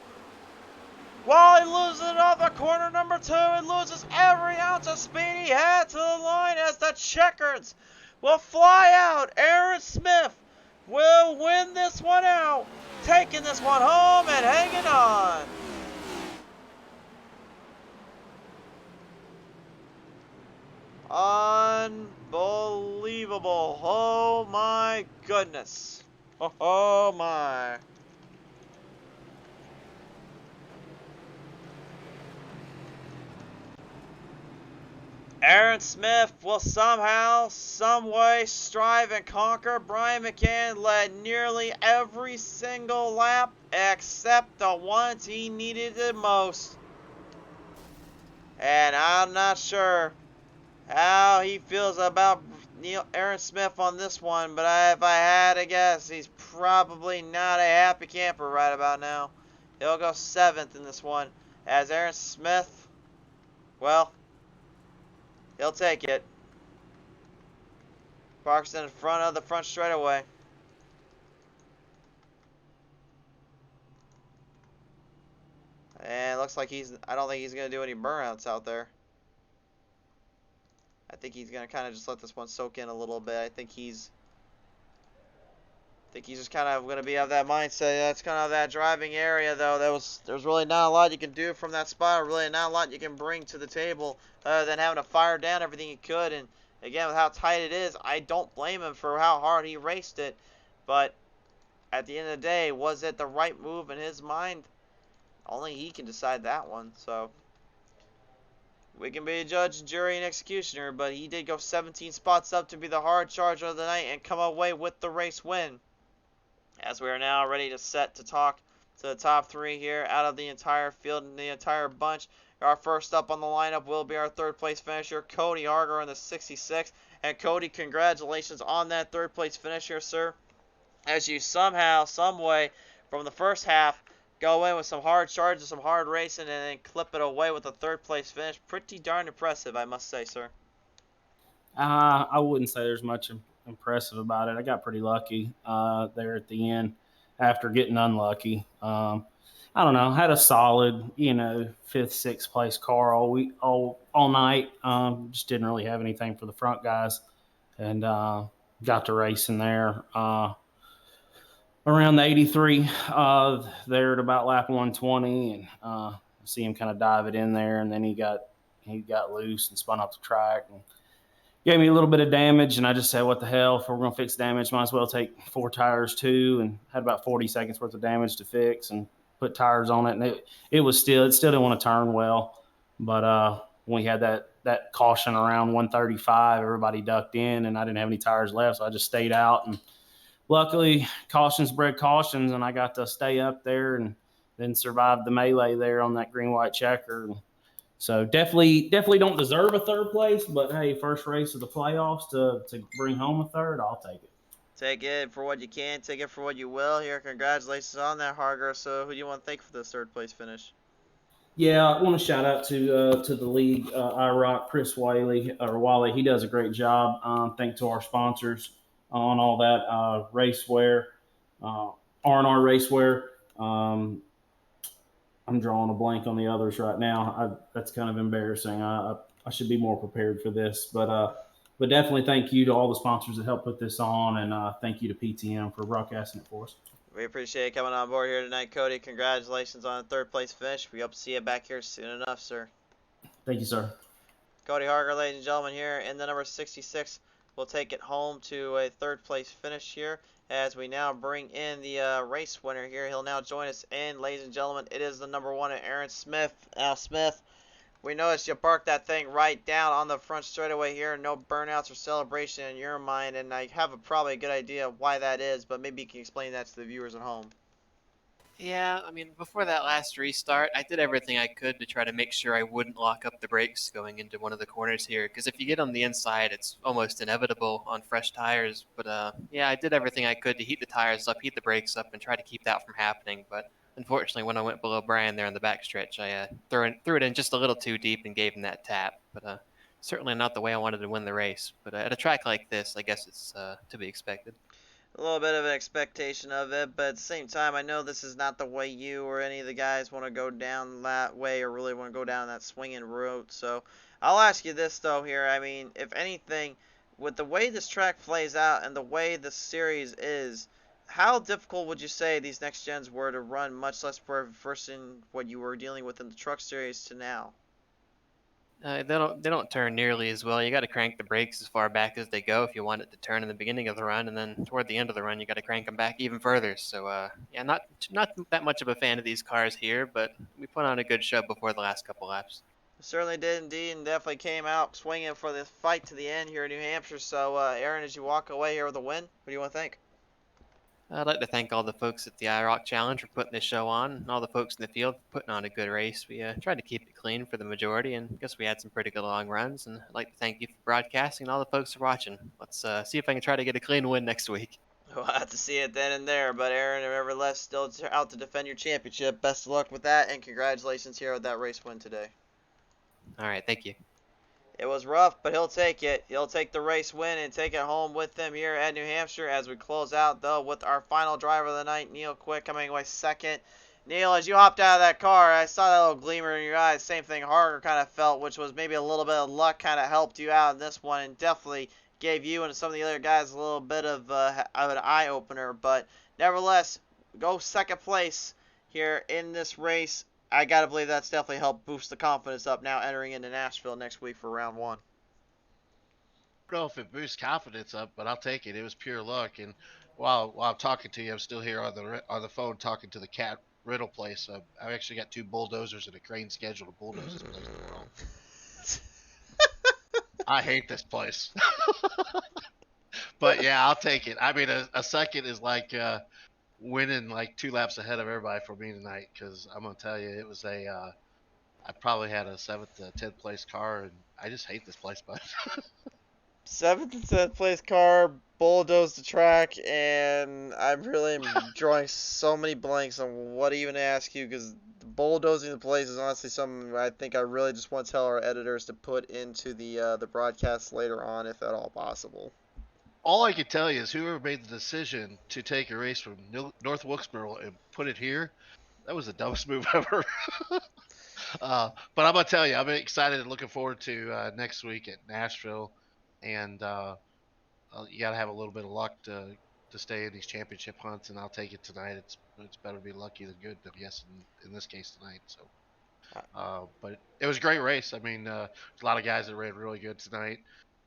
Wally loses it off of corner number 2 and loses every ounce of speed he had to the line as the checkers will fly out. Aaron Smith will win this one out, taking this one home and hanging on. Unbelievable. Oh my goodness. Oh my. Aaron Smith will somehow, some way strive and conquer. Brian McCann led nearly every single lap except the ones he needed the most. And I'm not sure how he feels about Aaron Smith on this one, but if I had to guess, he's probably not a happy camper right about now. He'll go 7th in this one, as Aaron Smith, well, he'll take it. Parks in front of the front straightaway. And it looks like I don't think he's going to do any burnouts out there. I think he's going to kind of just let this one soak in a little bit. I think he's just kind of going to be of that mindset. That's kind of that driving area, though. There's really not a lot you can do from that spot. Really not a lot you can bring to the table other than having to fire down everything he could. And again, with how tight it is, I don't blame him for how hard he raced it. But at the end of the day, was it the right move in his mind? Only he can decide that one. So we can be a judge, jury, and executioner, but he did go 17 spots up to be the hard charger of the night and come away with the race win. As we are now ready to set to talk to the top three here out of the entire field and the entire bunch. Our first up on the lineup will be our third place finisher, Cody Harger in the 66. And Cody, congratulations on that third place finish here, sir. As you somehow, some way, from the first half, go in with some hard charges, some hard racing, and then clip it away with a third place finish. Pretty darn impressive, I must say, sir. I wouldn't say there's much impressive about it. I got pretty lucky there at the end after getting unlucky. I don't know. Had a solid, fifth, sixth place car all night. Just didn't really have anything for the front guys, and got to racing there around the 83 there at about lap 120, and see him kind of dive it in there, and then he got loose and spun off the track and gave me a little bit of damage, and I just said, what the hell, if we're going to fix damage, might as well take 4 tires too, and had about 40 seconds worth of damage to fix and put tires on it, and it still didn't want to turn well, but when we had that caution around 135, everybody ducked in, and I didn't have any tires left, so I just stayed out, and luckily cautions bred cautions, and I got to stay up there and then survive the melee there on that green-white checker. So definitely don't deserve a third place, but hey, first race of the playoffs to bring home a third, I'll take it. Take it for what you can, take it for what you will here. Congratulations on that, Harger. So who do you want to thank for this third place finish? Yeah, I want to shout out to the league, iRoc, Chris Wally. He does a great job. Thanks to our sponsors on all that racewear, R&R racewear. I'm drawing a blank on the others right now. That's kind of embarrassing. I should be more prepared for this, but definitely thank you to all the sponsors that helped put this on, and thank you to PTM for broadcasting it for us. We appreciate you coming on board here tonight, Cody. Congratulations on a third place finish. We hope to see you back here soon enough, sir. Thank you, sir. Cody Harger, ladies and gentlemen, here in the number 66. We'll take it home to a third place finish here as we now bring in the race winner here. He'll now join us in, ladies and gentlemen. It is the number 1, Aaron Smith. Now, Smith, we noticed you parked that thing right down on the front straightaway here. No burnouts or celebration in your mind, and I have probably a good idea why that is, but maybe you can explain that to the viewers at home. Yeah, I mean, before that last restart, I did everything I could to try to make sure I wouldn't lock up the brakes going into one of the corners here, because if you get on the inside, it's almost inevitable on fresh tires. But yeah, I did everything I could to heat the tires up, heat the brakes up, and try to keep that from happening. But unfortunately, when I went below Brian there in the backstretch, I threw it in just a little too deep and gave him that tap. But certainly not the way I wanted to win the race. But at a track like this, I guess it's to be expected. A little bit of an expectation of it, but at the same time, I know this is not the way you or any of the guys want to go down that way or really want to go down that swinging route. So I'll ask you this, though, here. I mean, if anything, with the way this track plays out and the way the series is, how difficult would you say these next gens were to run, much less versus what you were dealing with in the truck series to now? They don't turn nearly as well. You got to crank the brakes as far back as they go if you want it to turn in the beginning of the run, and then toward the end of the run, you got to crank them back even further. So yeah, not that much of a fan of these cars here, but we put on a good show before the last couple laps. Certainly did indeed, and definitely came out swinging for this fight to the end here in New Hampshire. So Aaron, as you walk away here with a win, what do you want to think? I'd like to thank all the folks at the IROC Challenge for putting this show on, and all the folks in the field for putting on a good race. We tried to keep it clean for the majority, and I guess we had some pretty good long runs. And I'd like to thank you for broadcasting and all the folks for watching. Let's see if I can try to get a clean win next week. We'll have to see it then and there, but Aaron, nevertheless, still out to defend your championship. Best of luck with that, and congratulations here with that race win today. All right, thank you. It was rough, but he'll take it. He'll take the race win and take it home with him here at New Hampshire as we close out, though, with our final driver of the night, Neil Quick, coming away second. Neil, as you hopped out of that car, I saw that little gleamer in your eyes. Same thing Harger kind of felt, which was maybe a little bit of luck kind of helped you out in this one and definitely gave you and some of the other guys a little bit of an eye-opener. But nevertheless, go second place here in this race. I got to believe that's definitely helped boost the confidence up now entering into Nashville next week for round 1. I don't know if it boosts confidence up, but I'll take it. It was pure luck. And while I'm talking to you, I'm still here on the phone talking to the cat Riddle place. I've actually got 2 bulldozers and a crane scheduled to bulldoze this place tomorrow. I hate this place. But yeah, I'll take it. I mean, a second is like winning like 2 laps ahead of everybody for me tonight, because I'm gonna tell you, it was I probably had a 7th to 10th place car, and I just hate this place, but 7th and 10th place car, bulldozed the track, and I really am drawing so many blanks on what even to ask you, because bulldozing the place is honestly something I think I really just want to tell our editors to put into the broadcast later on, if at all possible. all I can tell you is whoever made the decision to take a race from North Wilkesboro and put it here, that was the dumbest move ever. But I'm gonna tell you, I'm excited and looking forward to next week at Nashville, and you gotta have a little bit of luck to stay in these championship hunts, and I'll take it tonight. It's better to be lucky than good, I guess, in this case tonight. So, but it was a great race. I mean, there's a lot of guys that ran really good tonight.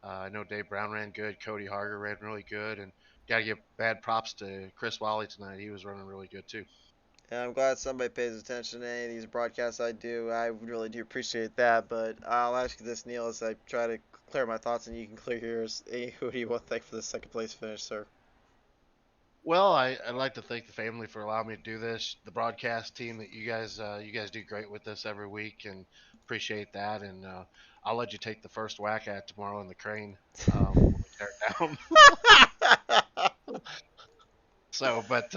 I know Dave Brown ran good. Cody Harger ran really good, and gotta give bad props to Chris Wally tonight. He was running really good too. Yeah, I'm glad somebody pays attention to any of these broadcasts I do. I really do appreciate that, but I'll ask you this, Neil, as I try to clear my thoughts and you can clear yours. Who do you want to thank for the second place finish, sir? Well, I'd like to thank the family for allowing me to do this. The broadcast team that you guys do great with this every week, and appreciate that. And I'll let you take the first whack at it tomorrow in the crane when we tear it down. So, but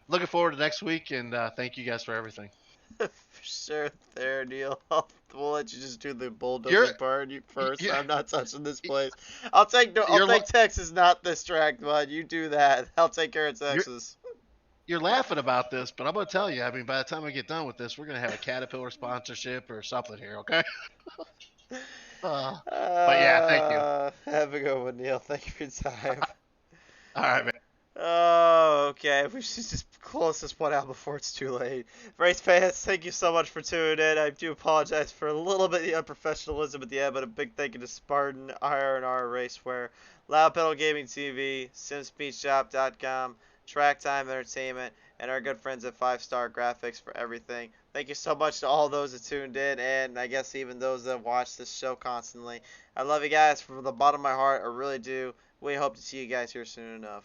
looking forward to next week, and thank you guys for everything. For sure, there, Neil. We'll let you just do the bulldozing part first. I'm not touching this place. I'll take Texas, not this track, bud. You do that. I'll take care of Texas. You're laughing about this, but I'm gonna tell you. I mean, by the time I get done with this, we're gonna have a Caterpillar sponsorship or something here, okay? But yeah, thank you. Have a good one, Neil. Thank you for your time. All right, man. Oh, okay. We should just close this one out before it's too late. Race fans, thank you so much for tuning in. I do apologize for a little bit of the unprofessionalism at the end, but a big thank you to Spartan, R&R Racewear, Loud Pedal Gaming TV, SimSpeedShop.com, Track Time Entertainment, and our good friends at 5-Star Graphics for everything. Thank you so much to all those that tuned in, and I guess even those that watch this show constantly. I love you guys from the bottom of my heart. I really do. We hope to see you guys here soon enough.